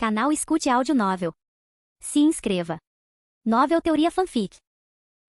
Canal Escute Áudio Novel. Se inscreva. Novel Teoria Fanfic.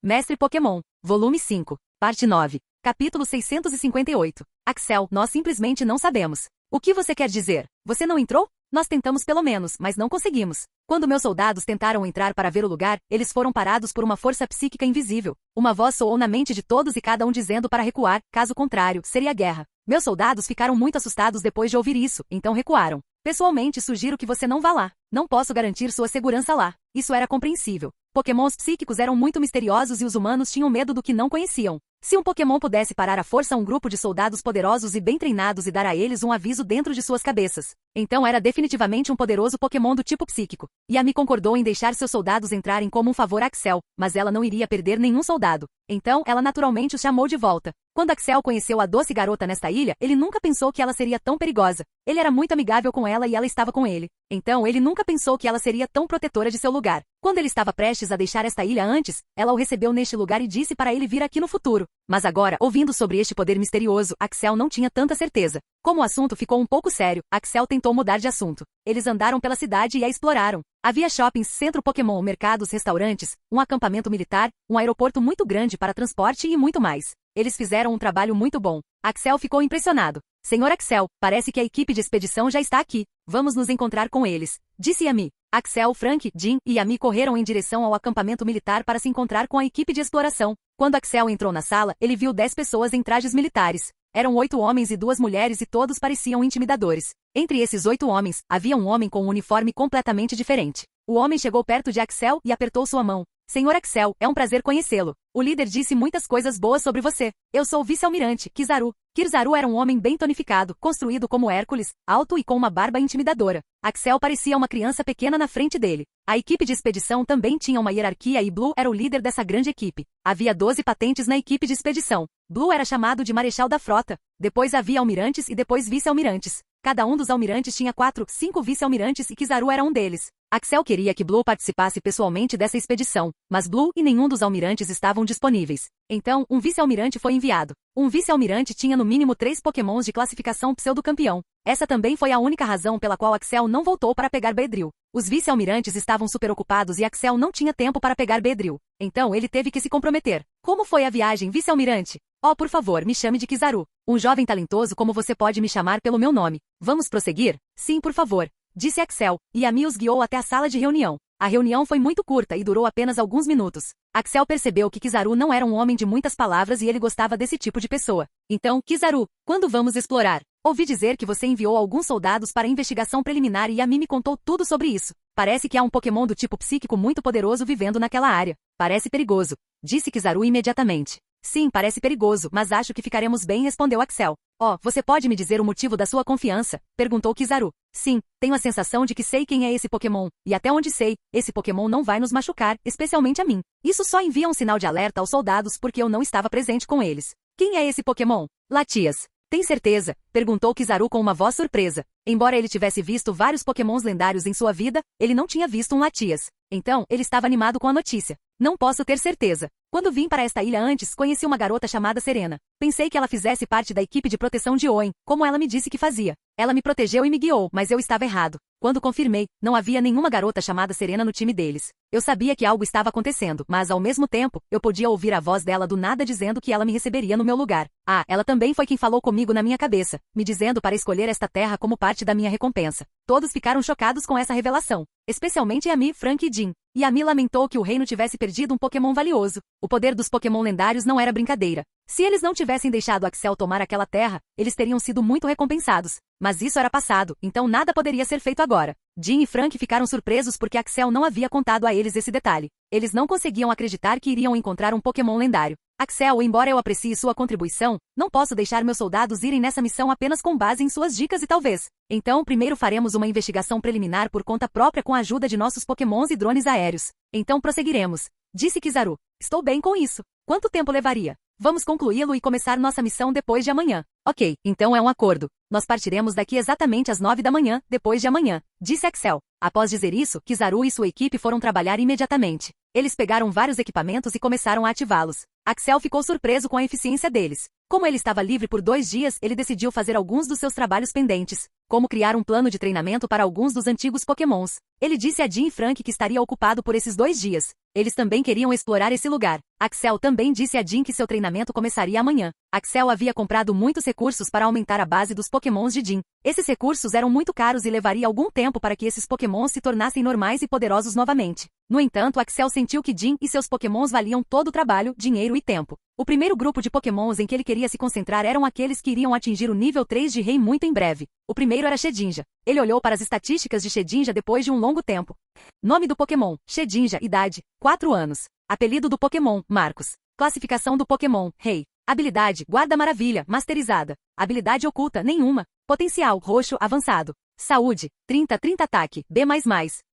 Mestre Pokémon, Volume 5, Parte 9, Capítulo 658. Axel, nós simplesmente não sabemos. O que você quer dizer? Você não entrou? Nós tentamos pelo menos, mas não conseguimos. Quando meus soldados tentaram entrar para ver o lugar, eles foram parados por uma força psíquica invisível. Uma voz soou na mente de todos e cada um dizendo para recuar, caso contrário, seria guerra. Meus soldados ficaram muito assustados depois de ouvir isso, então recuaram. Pessoalmente, sugiro que você não vá lá. Não posso garantir sua segurança lá. Isso era compreensível. Pokémons psíquicos eram muito misteriosos e os humanos tinham medo do que não conheciam. Se um Pokémon pudesse parar à força um grupo de soldados poderosos e bem treinados e dar a eles um aviso dentro de suas cabeças, então era definitivamente um poderoso Pokémon do tipo psíquico. Yami concordou em deixar seus soldados entrarem como um favor a Axel, mas ela não iria perder nenhum soldado. Então, ela naturalmente os chamou de volta. Quando Axel conheceu a doce garota nesta ilha, ele nunca pensou que ela seria tão perigosa. Ele era muito amigável com ela e ela estava com ele. Então, ele nunca pensou que ela seria tão protetora de seu lugar. Quando ele estava prestes a deixar esta ilha antes, ela o recebeu neste lugar e disse para ele vir aqui no futuro. Mas agora, ouvindo sobre este poder misterioso, Axel não tinha tanta certeza. Como o assunto ficou um pouco sério, Axel tentou mudar de assunto. Eles andaram pela cidade e a exploraram. Havia shoppings, centro Pokémon, mercados, restaurantes, um acampamento militar, um aeroporto muito grande para transporte e muito mais. Eles fizeram um trabalho muito bom. Axel ficou impressionado. Senhor Axel, parece que a equipe de expedição já está aqui. Vamos nos encontrar com eles, disse Yami. Axel, Frank, Jim e Yami correram em direção ao acampamento militar para se encontrar com a equipe de exploração. Quando Axel entrou na sala, ele viu 10 pessoas em trajes militares. Eram 8 homens e 2 mulheres e todos pareciam intimidadores. Entre esses 8 homens, havia um homem com um uniforme completamente diferente. O homem chegou perto de Axel e apertou sua mão. Senhor Axel, é um prazer conhecê-lo. O líder disse muitas coisas boas sobre você. Eu sou o vice-almirante, Kizaru. Kizaru era um homem bem tonificado, construído como Hércules, alto e com uma barba intimidadora. Axel parecia uma criança pequena na frente dele. A equipe de expedição também tinha uma hierarquia e Blue era o líder dessa grande equipe. Havia 12 patentes na equipe de expedição. Blue era chamado de marechal da frota. Depois havia almirantes e depois vice-almirantes. Cada um dos almirantes tinha 4, 5 vice-almirantes e Kizaru era um deles. Axel queria que Blue participasse pessoalmente dessa expedição, mas Blue e nenhum dos almirantes estavam disponíveis. Então, um vice-almirante foi enviado. Um vice-almirante tinha no mínimo 3 Pokémons de classificação pseudo-campeão. Essa também foi a única razão pela qual Axel não voltou para pegar Beedrill. Os vice-almirantes estavam super ocupados e Axel não tinha tempo para pegar Beedrill. Então ele teve que se comprometer. Como foi a viagem, vice-almirante? Oh, por favor, me chame de Kizaru. Um jovem talentoso como você pode me chamar pelo meu nome. Vamos prosseguir? Sim, por favor, disse Axel, e Yami os guiou até a sala de reunião. A reunião foi muito curta e durou apenas alguns minutos. Axel percebeu que Kizaru não era um homem de muitas palavras e ele gostava desse tipo de pessoa. Então, Kizaru, quando vamos explorar? Ouvi dizer que você enviou alguns soldados para investigação preliminar e Yami me contou tudo sobre isso. Parece que há um Pokémon do tipo psíquico muito poderoso vivendo naquela área. Parece perigoso, disse Kizaru imediatamente. Sim, parece perigoso, mas acho que ficaremos bem, respondeu Axel. Oh, você pode me dizer o motivo da sua confiança? Perguntou Kizaru. Sim, tenho a sensação de que sei quem é esse Pokémon, e até onde sei, esse Pokémon não vai nos machucar, especialmente a mim. Isso só envia um sinal de alerta aos soldados porque eu não estava presente com eles. Quem é esse Pokémon? Latias. Tem certeza? Perguntou Kizaru com uma voz surpresa. Embora ele tivesse visto vários Pokémons lendários em sua vida, ele não tinha visto um Latias. Então, ele estava animado com a notícia. Não posso ter certeza. Quando vim para esta ilha antes, conheci uma garota chamada Serena. Pensei que ela fizesse parte da equipe de proteção de Owen, como ela me disse que fazia. Ela me protegeu e me guiou, mas eu estava errado. Quando confirmei, não havia nenhuma garota chamada Serena no time deles. Eu sabia que algo estava acontecendo, mas ao mesmo tempo, eu podia ouvir a voz dela do nada dizendo que ela me receberia no meu lugar. Ah, ela também foi quem falou comigo na minha cabeça, me dizendo para escolher esta terra como parte da minha recompensa. Todos ficaram chocados com essa revelação, especialmente Yami, Frank e Jim. Yami lamentou que o reino tivesse perdido um Pokémon valioso. O poder dos Pokémon lendários não era brincadeira. Se eles não tivessem deixado Axel tomar aquela terra, eles teriam sido muito recompensados. Mas isso era passado, então nada poderia ser feito agora. Jim e Frank ficaram surpresos porque Axel não havia contado a eles esse detalhe. Eles não conseguiam acreditar que iriam encontrar um Pokémon lendário. Axel, embora eu aprecie sua contribuição, não posso deixar meus soldados irem nessa missão apenas com base em suas dicas e talvez. Então, primeiro faremos uma investigação preliminar por conta própria com a ajuda de nossos Pokémons e drones aéreos. Então prosseguiremos, disse Kizaru. Estou bem com isso. Quanto tempo levaria? Vamos concluí-lo e começar nossa missão depois de amanhã. Ok, então é um acordo. Nós partiremos daqui exatamente às 9 da manhã, depois de amanhã, disse Axel. Após dizer isso, Kizaru e sua equipe foram trabalhar imediatamente. Eles pegaram vários equipamentos e começaram a ativá-los. Axel ficou surpreso com a eficiência deles. Como ele estava livre por 2 dias, ele decidiu fazer alguns dos seus trabalhos pendentes, como criar um plano de treinamento para alguns dos antigos Pokémons. Ele disse a Jim e Frank que estaria ocupado por esses 2 dias. Eles também queriam explorar esse lugar. Axel também disse a Jim que seu treinamento começaria amanhã. Axel havia comprado muitos recursos para aumentar a base dos Pokémons de Jim. Esses recursos eram muito caros e levaria algum tempo para que esses Pokémons se tornassem normais e poderosos novamente. No entanto, Axel sentiu que Jim e seus Pokémons valiam todo o trabalho, dinheiro e tempo. O primeiro grupo de Pokémons em que ele queria se concentrar eram aqueles que iriam atingir o nível 3 de Rei muito em breve. O primeiro era Shedinja. Ele olhou para as estatísticas de Shedinja depois de um longo tempo. Nome do Pokémon, Shedinja, idade, 4 anos. Apelido do Pokémon, Marcos. Classificação do Pokémon, Rei. Habilidade, Guarda Maravilha, masterizada. Habilidade oculta, nenhuma. Potencial, roxo, avançado. Saúde, 30 ataque, B++.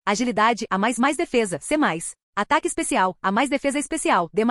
Agilidade, A++ defesa, C+. Ataque especial, A+ defesa especial, D++.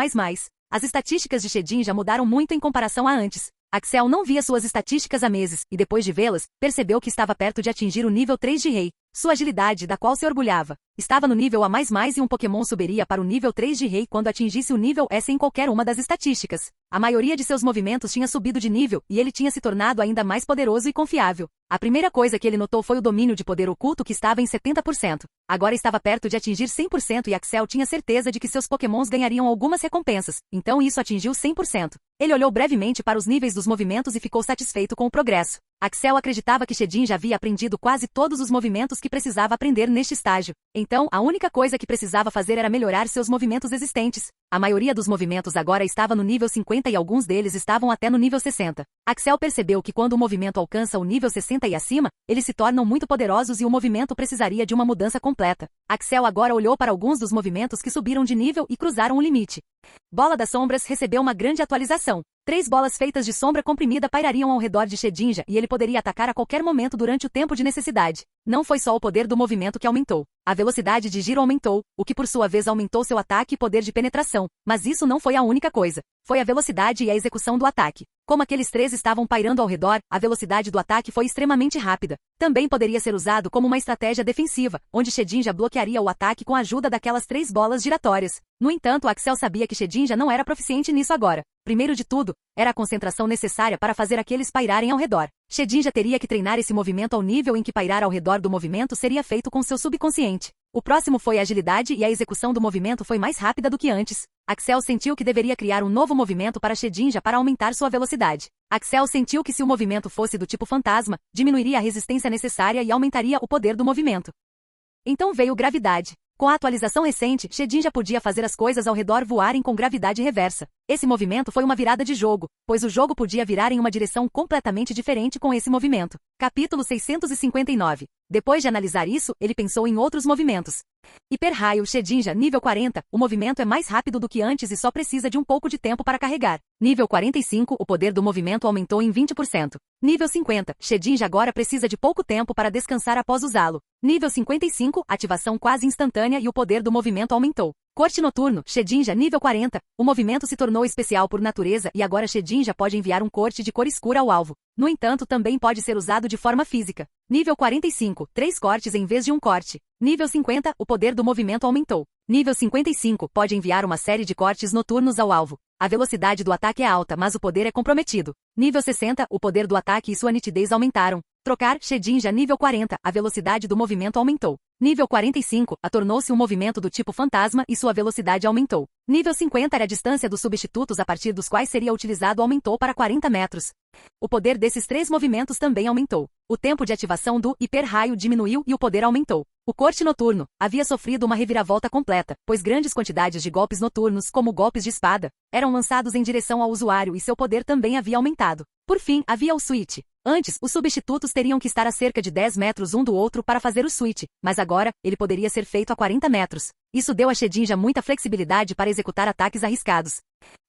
As estatísticas de Shedinja mudaram muito em comparação a antes. Axel não via suas estatísticas há meses, e depois de vê-las, percebeu que estava perto de atingir o nível 3 de Rei. Sua agilidade, da qual se orgulhava, estava no nível A++ e um Pokémon subiria para o nível 3 de Rei quando atingisse o nível S em qualquer uma das estatísticas. A maioria de seus movimentos tinha subido de nível, e ele tinha se tornado ainda mais poderoso e confiável. A primeira coisa que ele notou foi o domínio de poder oculto que estava em 70%. Agora estava perto de atingir 100% e Axel tinha certeza de que seus Pokémons ganhariam algumas recompensas, então isso atingiu 100%. Ele olhou brevemente para os níveis dos movimentos e ficou satisfeito com o progresso. Axel acreditava que Shedinja havia aprendido quase todos os movimentos que precisava aprender neste estágio. Então, a única coisa que precisava fazer era melhorar seus movimentos existentes. A maioria dos movimentos agora estava no nível 50 e alguns deles estavam até no nível 60. Axel percebeu que quando o movimento alcança o nível 60 e acima, eles se tornam muito poderosos e o movimento precisaria de uma mudança completa. Axel agora olhou para alguns dos movimentos que subiram de nível e cruzaram o limite. Bola das Sombras recebeu uma grande atualização. 3 bolas feitas de sombra comprimida pairariam ao redor de Shedinja e ele poderia atacar a qualquer momento durante o tempo de necessidade. Não foi só o poder do movimento que aumentou. A velocidade de giro aumentou, o que por sua vez aumentou seu ataque e poder de penetração. Mas isso não foi a única coisa. Foi a velocidade e a execução do ataque. Como aqueles 3 estavam pairando ao redor, a velocidade do ataque foi extremamente rápida. Também poderia ser usado como uma estratégia defensiva, onde Shedinja bloquearia o ataque com a ajuda daquelas 3 bolas giratórias. No entanto, Axel sabia que Shedinja não era proficiente nisso agora. Primeiro de tudo, era a concentração necessária para fazer aqueles pairarem ao redor. Shedinja teria que treinar esse movimento ao nível em que pairar ao redor do movimento seria feito com seu subconsciente. O próximo foi a agilidade e a execução do movimento foi mais rápida do que antes. Axel sentiu que deveria criar um novo movimento para Shedinja para aumentar sua velocidade. Axel sentiu que se o movimento fosse do tipo fantasma, diminuiria a resistência necessária e aumentaria o poder do movimento. Então veio gravidade. Com a atualização recente, Shedinja podia fazer as coisas ao redor voarem com gravidade reversa. Esse movimento foi uma virada de jogo, pois o jogo podia virar em uma direção completamente diferente com esse movimento. Capítulo 659. Depois de analisar isso, ele pensou em outros movimentos. Hiperraio Shedinja nível 40, o movimento é mais rápido do que antes e só precisa de um pouco de tempo para carregar. Nível 45, o poder do movimento aumentou em 20%. Nível 50, Shedinja agora precisa de pouco tempo para descansar após usá-lo. Nível 55, ativação quase instantânea e o poder do movimento aumentou. Corte noturno, Shedinja nível 40, o movimento se tornou especial por natureza e agora Shedinja pode enviar um corte de cor escura ao alvo. No entanto, também pode ser usado de forma física. Nível 45, 3 cortes em vez de um corte. Nível 50, o poder do movimento aumentou. Nível 55, pode enviar uma série de cortes noturnos ao alvo. A velocidade do ataque é alta, mas o poder é comprometido. Nível 60, o poder do ataque e sua nitidez aumentaram. Trocar, Shedinja nível 40, a velocidade do movimento aumentou. Nível 45, tornou-se um movimento do tipo fantasma e sua velocidade aumentou. Nível 50 era a distância dos substitutos a partir dos quais seria utilizado aumentou para 40 metros. O poder desses 3 movimentos também aumentou. O tempo de ativação do hiperraio diminuiu e o poder aumentou. O corte noturno havia sofrido uma reviravolta completa, pois grandes quantidades de golpes noturnos, como golpes de espada, eram lançados em direção ao usuário e seu poder também havia aumentado. Por fim, havia o switch. Antes, os substitutos teriam que estar a cerca de 10 metros um do outro para fazer o switch, mas agora, ele poderia ser feito a 40 metros. Isso deu a Shedinja muita flexibilidade para executar ataques arriscados.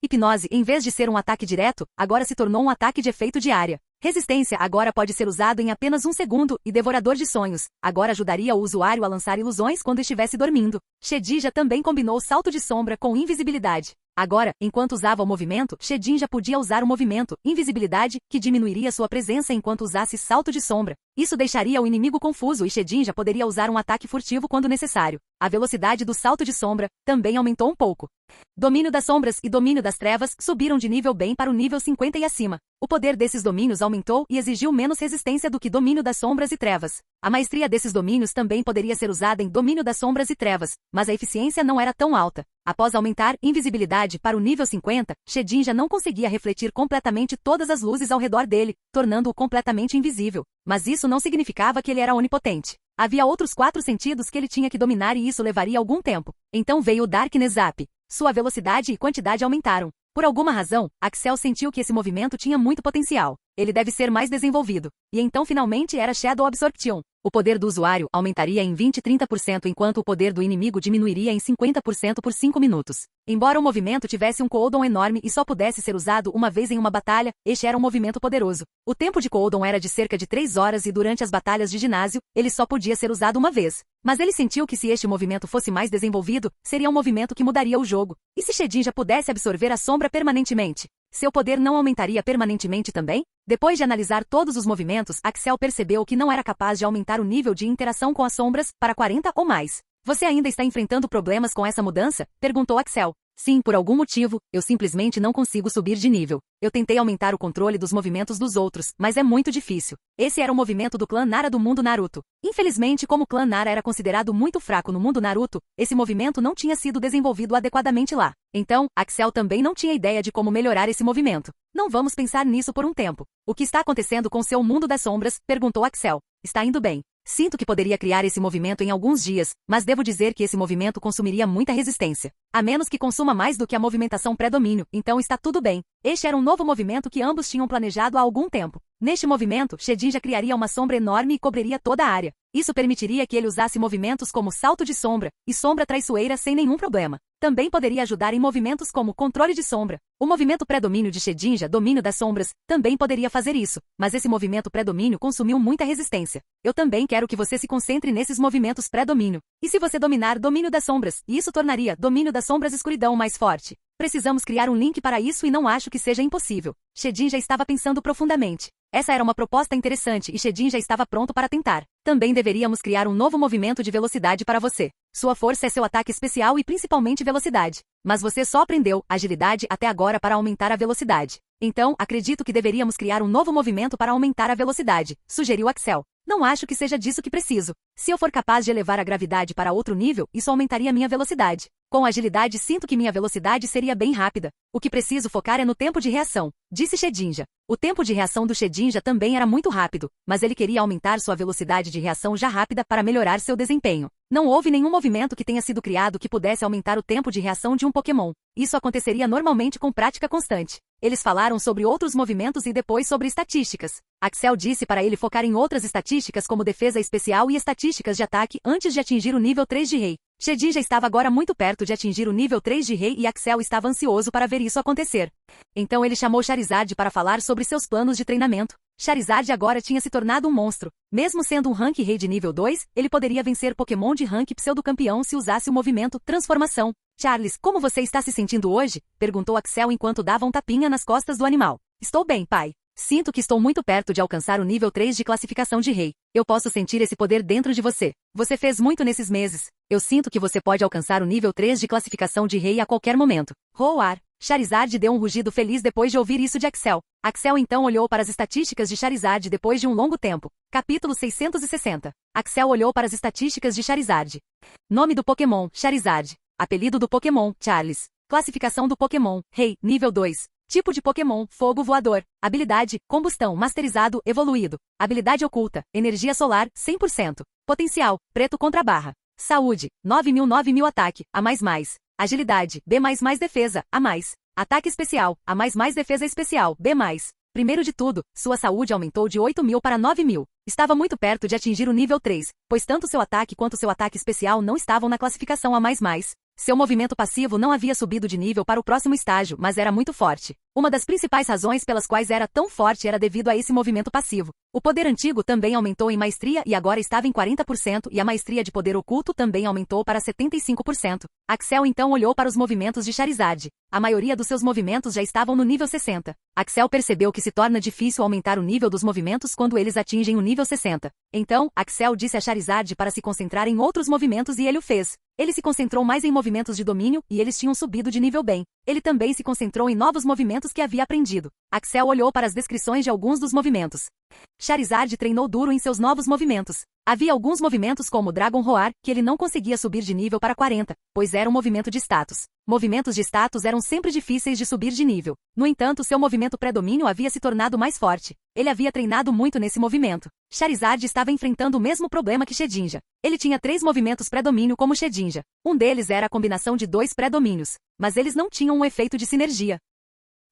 Hipnose, em vez de ser um ataque direto, agora se tornou um ataque de efeito de área. Resistência agora pode ser usado em apenas 1 segundo, e Devorador de Sonhos agora ajudaria o usuário a lançar ilusões quando estivesse dormindo. Shedinja também combinou salto de sombra com invisibilidade. Agora, enquanto usava o movimento, Shedinja podia usar o movimento invisibilidade, que diminuiria sua presença enquanto usasse salto de sombra. Isso deixaria o inimigo confuso e Shedinja poderia usar um ataque furtivo quando necessário. A velocidade do salto de sombra também aumentou um pouco. Domínio das sombras e domínio das trevas subiram de nível bem para o nível 50 e acima. O poder desses domínios aumentou e exigiu menos resistência do que domínio das sombras e trevas. A maestria desses domínios também poderia ser usada em domínio das sombras e trevas, mas a eficiência não era tão alta. Após aumentar invisibilidade para o nível 50, Shedinja não conseguia refletir completamente todas as luzes ao redor dele, tornando-o completamente invisível. Mas isso não significava que ele era onipotente. Havia outros 4 sentidos que ele tinha que dominar e isso levaria algum tempo. Então veio o Darkness Zap. Sua velocidade e quantidade aumentaram. Por alguma razão, Axel sentiu que esse movimento tinha muito potencial. Ele deve ser mais desenvolvido. E então finalmente era Shadow Absorption. O poder do usuário aumentaria em 20 e 30% enquanto o poder do inimigo diminuiria em 50% por 5 minutos. Embora o movimento tivesse um cooldown enorme e só pudesse ser usado uma vez em uma batalha, este era um movimento poderoso. O tempo de cooldown era de cerca de 3 horas e durante as batalhas de ginásio, ele só podia ser usado uma vez. Mas ele sentiu que se este movimento fosse mais desenvolvido, seria um movimento que mudaria o jogo. E se Shedinja pudesse absorver a sombra permanentemente? Seu poder não aumentaria permanentemente também? Depois de analisar todos os movimentos, Axel percebeu que não era capaz de aumentar o nível de interação com as sombras para 40 ou mais. Você ainda está enfrentando problemas com essa mudança? Perguntou Axel. Sim, por algum motivo, eu simplesmente não consigo subir de nível. Eu tentei aumentar o controle dos movimentos dos outros, mas é muito difícil. Esse era o movimento do clã Nara do mundo Naruto. Infelizmente, como o clã Nara era considerado muito fraco no mundo Naruto, esse movimento não tinha sido desenvolvido adequadamente lá. Então, Axel também não tinha ideia de como melhorar esse movimento. Não vamos pensar nisso por um tempo. O que está acontecendo com seu mundo das sombras? Perguntou Axel. Está indo bem. Sinto que poderia criar esse movimento em alguns dias, mas devo dizer que esse movimento consumiria muita resistência. A menos que consuma mais do que a movimentação pré-domínio, então está tudo bem. Este era um novo movimento que ambos tinham planejado há algum tempo. Neste movimento, Shedinja criaria uma sombra enorme e cobriria toda a área. Isso permitiria que ele usasse movimentos como salto de sombra e sombra traiçoeira sem nenhum problema. Também poderia ajudar em movimentos como controle de sombra. O movimento pré-domínio de Shedinja, domínio das sombras, também poderia fazer isso, mas esse movimento pré-domínio consumiu muita resistência. Eu também quero que você se concentre nesses movimentos pré-domínio. E se você dominar domínio das sombras, isso tornaria domínio das sombras escuridão mais forte. Precisamos criar um link para isso e não acho que seja impossível. Shedinja estava pensando profundamente. Essa era uma proposta interessante e Shedinja estava pronto para tentar. Também deveríamos criar um novo movimento de velocidade para você. Sua força é seu ataque especial e principalmente velocidade. Mas você só aprendeu agilidade até agora para aumentar a velocidade. Então, acredito que deveríamos criar um novo movimento para aumentar a velocidade, sugeriu Axel. Não acho que seja disso que preciso. Se eu for capaz de elevar a gravidade para outro nível, isso aumentaria minha velocidade. Com agilidade sinto que minha velocidade seria bem rápida. O que preciso focar é no tempo de reação, disse Shedinja. O tempo de reação do Shedinja também era muito rápido, mas ele queria aumentar sua velocidade de reação já rápida para melhorar seu desempenho. Não houve nenhum movimento que tenha sido criado que pudesse aumentar o tempo de reação de um Pokémon. Isso aconteceria normalmente com prática constante. Eles falaram sobre outros movimentos e depois sobre estatísticas. Axel disse para ele focar em outras estatísticas como defesa especial e estatísticas de ataque antes de atingir o nível 3 de rei. Shedinja estava agora muito perto de atingir o nível 3 de rei e Axel estava ansioso para ver isso acontecer. Então ele chamou Charizard para falar sobre seus planos de treinamento. Charizard agora tinha se tornado um monstro. Mesmo sendo um rank rei de nível 2, ele poderia vencer Pokémon de rank pseudo-campeão se usasse o movimento Transformação. Charles, como você está se sentindo hoje? Perguntou Axel enquanto dava um tapinha nas costas do animal. Estou bem, pai. Sinto que estou muito perto de alcançar o nível 3 de classificação de rei. Eu posso sentir esse poder dentro de você. Você fez muito nesses meses. Eu sinto que você pode alcançar o nível 3 de classificação de rei a qualquer momento. Roar. Charizard deu um rugido feliz depois de ouvir isso de Axel. Axel então olhou para as estatísticas de Charizard depois de um longo tempo. Capítulo 660. Axel olhou para as estatísticas de Charizard. Nome do Pokémon, Charizard. Apelido do Pokémon, Charles. Classificação do Pokémon, Rei, nível 2. Tipo de Pokémon, Fogo Voador. Habilidade, Combustão Masterizado, Evoluído. Habilidade Oculta, Energia Solar, 100%. Potencial, Preto contra Barra. Saúde, 9.000 Ataque, A++. Agilidade, B++ Defesa, A+. Ataque Especial, A++ Defesa Especial, B+. Primeiro de tudo, sua saúde aumentou de 8.000 para 9.000. Estava muito perto de atingir o nível 3, pois tanto seu ataque quanto seu ataque especial não estavam na classificação A++. Seu movimento passivo não havia subido de nível para o próximo estágio, mas era muito forte. Uma das principais razões pelas quais era tão forte era devido a esse movimento passivo. O poder antigo também aumentou em maestria e agora estava em 40% e a maestria de poder oculto também aumentou para 75%. Axel então olhou para os movimentos de Charizard. A maioria dos seus movimentos já estavam no nível 60. Axel percebeu que se torna difícil aumentar o nível dos movimentos quando eles atingem o nível 60. Então, Axel disse a Charizard para se concentrar em outros movimentos e ele o fez. Ele se concentrou mais em movimentos de domínio e eles tinham subido de nível bem. Ele também se concentrou em novos movimentos que havia aprendido. Axel olhou para as descrições de alguns dos movimentos. Charizard treinou duro em seus novos movimentos. Havia alguns movimentos como Dragon Roar, que ele não conseguia subir de nível para 40, pois era um movimento de status. Movimentos de status eram sempre difíceis de subir de nível. No entanto, seu movimento pré-domínio havia se tornado mais forte. Ele havia treinado muito nesse movimento. Charizard estava enfrentando o mesmo problema que Shedinja. Ele tinha 3 movimentos pré-domínio como Shedinja. Um deles era a combinação de 2 pré-domínios, mas eles não tinham um efeito de sinergia.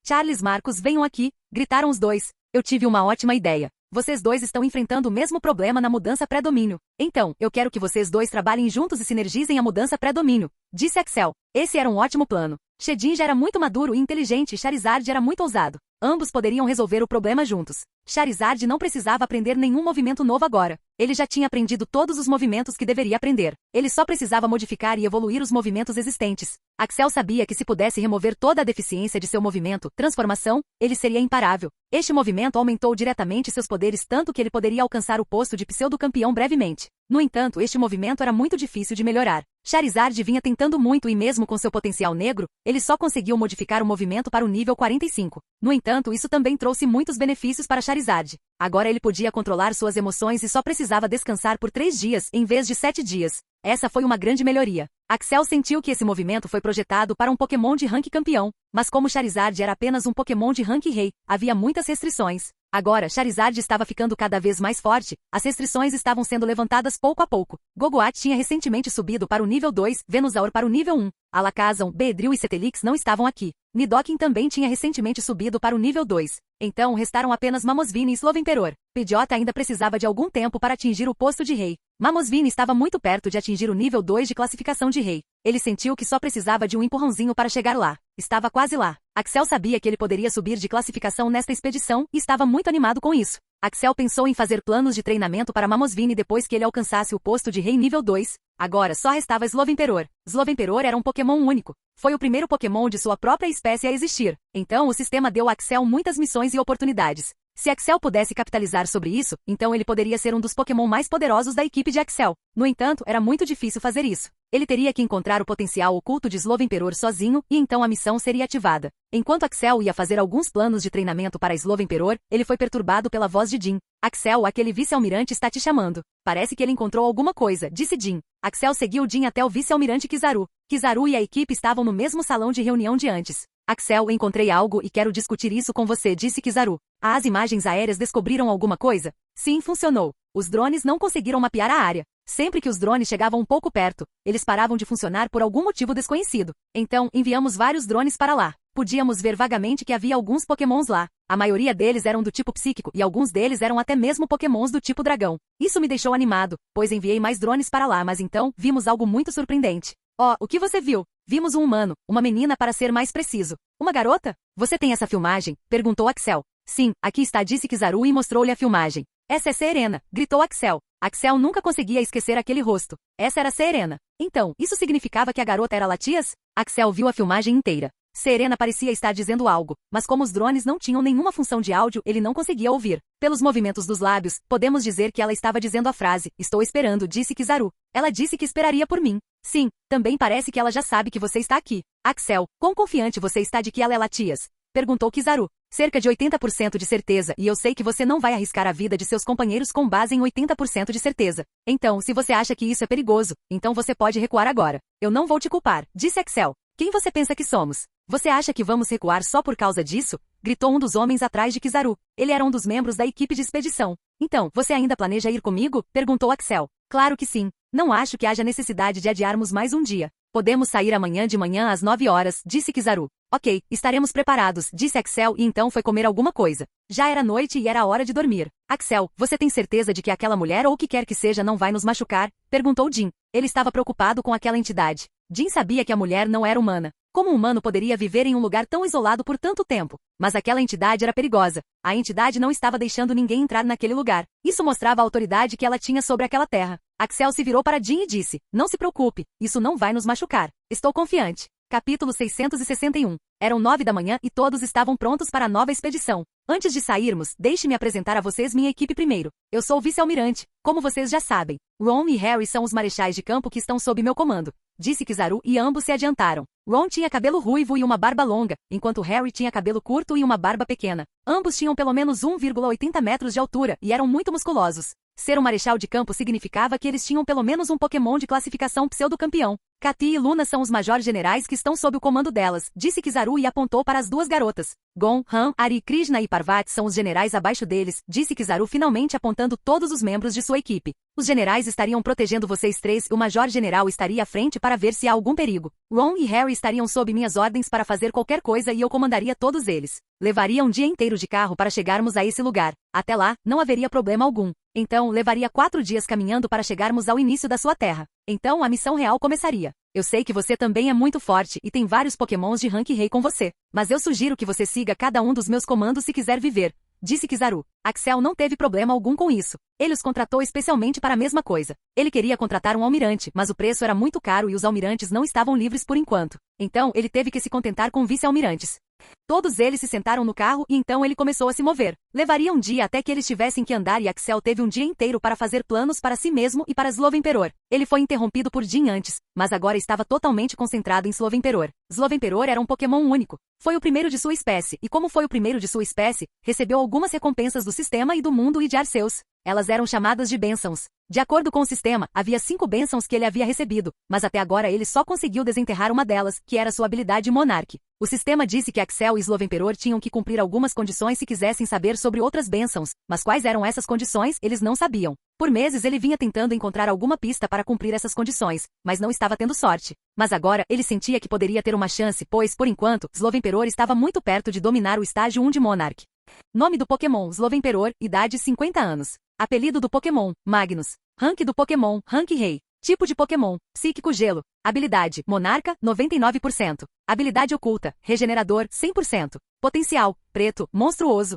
Charles Marcos, venham aqui, gritaram os dois. Eu tive uma ótima ideia. Vocês dois estão enfrentando o mesmo problema na mudança pré-domínio. Então, eu quero que vocês dois trabalhem juntos e sinergizem a mudança pré-domínio, disse Axel. Esse era um ótimo plano. Shedinja era muito maduro e inteligente e Charizard era muito ousado. Ambos poderiam resolver o problema juntos. Charizard não precisava aprender nenhum movimento novo agora. Ele já tinha aprendido todos os movimentos que deveria aprender. Ele só precisava modificar e evoluir os movimentos existentes. Axel sabia que se pudesse remover toda a deficiência de seu movimento, transformação, ele seria imparável. Este movimento aumentou diretamente seus poderes tanto que ele poderia alcançar o posto de pseudo-campeão brevemente. No entanto, este movimento era muito difícil de melhorar. Charizard vinha tentando muito e mesmo com seu potencial negro, ele só conseguiu modificar o movimento para o nível 45. No entanto, isso também trouxe muitos benefícios para Charizard. Agora ele podia controlar suas emoções e só precisava descansar por 3 dias, em vez de 7 dias. Essa foi uma grande melhoria. Axel sentiu que esse movimento foi projetado para um Pokémon de rank campeão, mas como Charizard era apenas um Pokémon de rank rei, havia muitas restrições. Agora, Charizard estava ficando cada vez mais forte, as restrições estavam sendo levantadas pouco a pouco. Gogoat tinha recentemente subido para o nível 2, Venusaur para o nível 1. Alakazam, Beedrill e Cetelix não estavam aqui. Nidoking também tinha recentemente subido para o nível 2. Então restaram apenas Mamoswine e Slowemperor. Pidgeot ainda precisava de algum tempo para atingir o posto de rei. Mamoswine estava muito perto de atingir o nível 2 de classificação de rei. Ele sentiu que só precisava de um empurrãozinho para chegar lá. Estava quase lá. Axel sabia que ele poderia subir de classificação nesta expedição e estava muito animado com isso. Axel pensou em fazer planos de treinamento para Mamoswine depois que ele alcançasse o posto de rei nível 2. Agora só restava Slowemperor. Slowemperor era um Pokémon único. Foi o primeiro Pokémon de sua própria espécie a existir. Então o sistema deu a Axel muitas missões e oportunidades. Se Axel pudesse capitalizar sobre isso, então ele poderia ser um dos Pokémon mais poderosos da equipe de Axel. No entanto, era muito difícil fazer isso. Ele teria que encontrar o potencial oculto de Slowemperor sozinho e então a missão seria ativada. Enquanto Axel ia fazer alguns planos de treinamento para Slowemperor, ele foi perturbado pela voz de Jin. Axel, aquele vice-almirante está te chamando. Parece que ele encontrou alguma coisa, disse Jin. Axel seguiu Jin até o vice-almirante Kizaru. Kizaru e a equipe estavam no mesmo salão de reunião de antes. Axel, encontrei algo e quero discutir isso com você, disse Kizaru. As imagens aéreas descobriram alguma coisa? Sim, funcionou. Os drones não conseguiram mapear a área. Sempre que os drones chegavam um pouco perto, eles paravam de funcionar por algum motivo desconhecido. Então, enviamos vários drones para lá. Podíamos ver vagamente que havia alguns Pokémons lá. A maioria deles eram do tipo psíquico e alguns deles eram até mesmo Pokémons do tipo dragão. Isso me deixou animado, pois enviei mais drones para lá, mas então, vimos algo muito surpreendente. Oh, o que você viu? Vimos um humano, uma menina para ser mais preciso. Uma garota? Você tem essa filmagem? Perguntou Axel. Sim, aqui está, disse Kizaru e mostrou-lhe a filmagem. Essa é Serena, gritou Axel. Axel nunca conseguia esquecer aquele rosto. Essa era Serena. Então, isso significava que a garota era Latias? Axel viu a filmagem inteira. Serena parecia estar dizendo algo, mas como os drones não tinham nenhuma função de áudio, ele não conseguia ouvir. Pelos movimentos dos lábios, podemos dizer que ela estava dizendo a frase, estou esperando, disse Kizaru. Ela disse que esperaria por mim. Sim, também parece que ela já sabe que você está aqui. Axel, quão confiante você está de que ela é Latias? Perguntou Kizaru. Cerca de 80% de certeza e eu sei que você não vai arriscar a vida de seus companheiros com base em 80% de certeza. Então, se você acha que isso é perigoso, então você pode recuar agora. Eu não vou te culpar, disse Axel. Quem você pensa que somos? Você acha que vamos recuar só por causa disso? Gritou um dos homens atrás de Kizaru. Ele era um dos membros da equipe de expedição. Então, você ainda planeja ir comigo? Perguntou Axel. Claro que sim. Não acho que haja necessidade de adiarmos mais um dia. Podemos sair amanhã de manhã às 9 horas, disse Kizaru. Ok, estaremos preparados, disse Axel e então foi comer alguma coisa. Já era noite e era a hora de dormir. Axel, você tem certeza de que aquela mulher ou o que quer que seja não vai nos machucar? Perguntou Jin. Ele estava preocupado com aquela entidade. Jin sabia que a mulher não era humana. Como um humano poderia viver em um lugar tão isolado por tanto tempo? Mas aquela entidade era perigosa. A entidade não estava deixando ninguém entrar naquele lugar. Isso mostrava a autoridade que ela tinha sobre aquela terra. Axel se virou para Jin e disse: "Não se preocupe, isso não vai nos machucar. Estou confiante." Capítulo 661. Eram 9 da manhã e todos estavam prontos para a nova expedição. Antes de sairmos, deixe-me apresentar a vocês minha equipe primeiro. Eu sou o vice-almirante, como vocês já sabem. Ron e Harry são os marechais de campo que estão sob meu comando, disse Kizaru e ambos se adiantaram. Ron tinha cabelo ruivo e uma barba longa, enquanto Harry tinha cabelo curto e uma barba pequena. Ambos tinham pelo menos 1,80 metros de altura e eram muito musculosos. Ser um marechal de campo significava que eles tinham pelo menos um Pokémon de classificação pseudo-campeão. Katy e Luna são os majores generais que estão sob o comando delas, disse Kizaru e apontou para as duas garotas. Gon, Han, Ari, Krishna e Parvati são os generais abaixo deles, disse Kizaru finalmente apontando todos os membros de sua equipe. Os generais estariam protegendo vocês três e o major general estaria à frente para ver se há algum perigo. Ron e Harry estariam sob minhas ordens para fazer qualquer coisa e eu comandaria todos eles. Levaria um dia inteiro de carro para chegarmos a esse lugar. Até lá, não haveria problema algum. Então, levaria 4 dias caminhando para chegarmos ao início da sua terra. Então, a missão real começaria. Eu sei que você também é muito forte e tem vários pokémons de rank rei com você. Mas eu sugiro que você siga cada um dos meus comandos se quiser viver, disse Kizaru. Axel não teve problema algum com isso. Ele os contratou especialmente para a mesma coisa. Ele queria contratar um almirante, mas o preço era muito caro e os almirantes não estavam livres por enquanto. Então, ele teve que se contentar com vice-almirantes. Todos eles se sentaram no carro e então ele começou a se mover. Levaria um dia até que eles tivessem que andar e Axel teve um dia inteiro para fazer planos para si mesmo e para Slovenperor. Ele foi interrompido por Jin antes, mas agora estava totalmente concentrado em Slovenperor. Slovenperor era um Pokémon único. Foi o primeiro de sua espécie e como foi o primeiro de sua espécie, recebeu algumas recompensas do sistema e do mundo e de Arceus. Elas eram chamadas de bênçãos. De acordo com o sistema, havia 5 bênçãos que ele havia recebido, mas até agora ele só conseguiu desenterrar uma delas, que era sua habilidade Monarch. O sistema disse que Axel e Slovenperor tinham que cumprir algumas condições se quisessem saber sobre outras bênçãos, mas quais eram essas condições, eles não sabiam. Por meses ele vinha tentando encontrar alguma pista para cumprir essas condições, mas não estava tendo sorte. Mas agora ele sentia que poderia ter uma chance, pois, por enquanto, Slovenperor estava muito perto de dominar o estágio 1 de Monarch. Nome do Pokémon, Slovenperor, idade 50 anos. Apelido do Pokémon, Magnus. Rank do Pokémon, Rank Rei. Tipo de Pokémon, Psíquico Gelo. Habilidade, Monarca, 99%. Habilidade Oculta, Regenerador, 100%. Potencial, Preto, Monstruoso.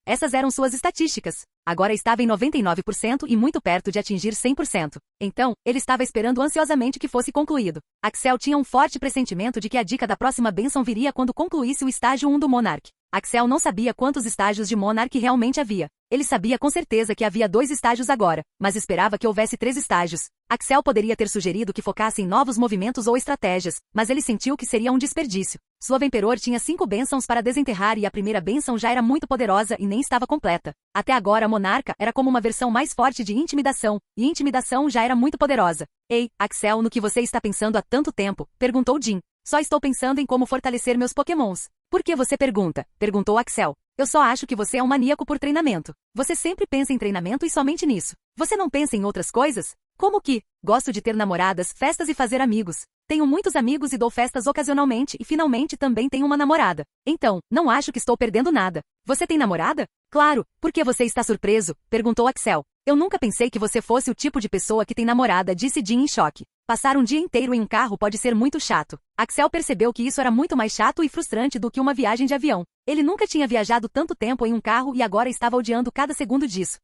Essas eram suas estatísticas. Agora estava em 99% e muito perto de atingir 100%. Então, ele estava esperando ansiosamente que fosse concluído. Axel tinha um forte pressentimento de que a dica da próxima bênção viria quando concluísse o estágio 1 do Monarch. Axel não sabia quantos estágios de Monarch realmente havia. Ele sabia com certeza que havia 2 estágios agora, mas esperava que houvesse 3 estágios. Axel poderia ter sugerido que focasse em novos movimentos ou estratégias, mas ele sentiu que seria um desperdício. Slovenperor tinha 5 bênçãos para desenterrar e a primeira bênção já era muito poderosa e nem estava completa. Até agora, Monarca era como uma versão mais forte de Intimidação, e Intimidação já era muito poderosa. Ei, Axel, no que você está pensando há tanto tempo? Perguntou Jin. Só estou pensando em como fortalecer meus pokémons. Por que você pergunta? Perguntou Axel. Eu só acho que você é um maníaco por treinamento. Você sempre pensa em treinamento e somente nisso. Você não pensa em outras coisas? Como que? Gosto de ter namoradas, festas e fazer amigos. Tenho muitos amigos e dou festas ocasionalmente e finalmente também tenho uma namorada. Então, não acho que estou perdendo nada. Você tem namorada? Claro. Por que você está surpreso? Perguntou Axel. Eu nunca pensei que você fosse o tipo de pessoa que tem namorada, disse Jin em choque. Passar um dia inteiro em um carro pode ser muito chato. Axel percebeu que isso era muito mais chato e frustrante do que uma viagem de avião. Ele nunca tinha viajado tanto tempo em um carro e agora estava odiando cada segundo disso.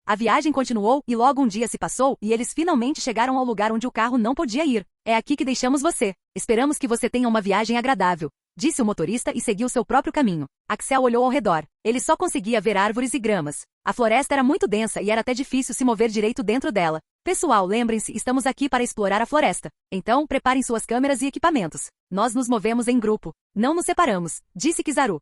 A viagem continuou e logo um dia se passou e eles finalmente chegaram ao lugar onde o carro não podia ir. É aqui que deixamos você. Esperamos que você tenha uma viagem agradável, disse o motorista e seguiu seu próprio caminho. Axel olhou ao redor. Ele só conseguia ver árvores e gramas. A floresta era muito densa e era até difícil se mover direito dentro dela. Pessoal, lembrem-se, estamos aqui para explorar a floresta. Então, preparem suas câmeras e equipamentos. Nós nos movemos em grupo. Não nos separamos, disse Kizaru.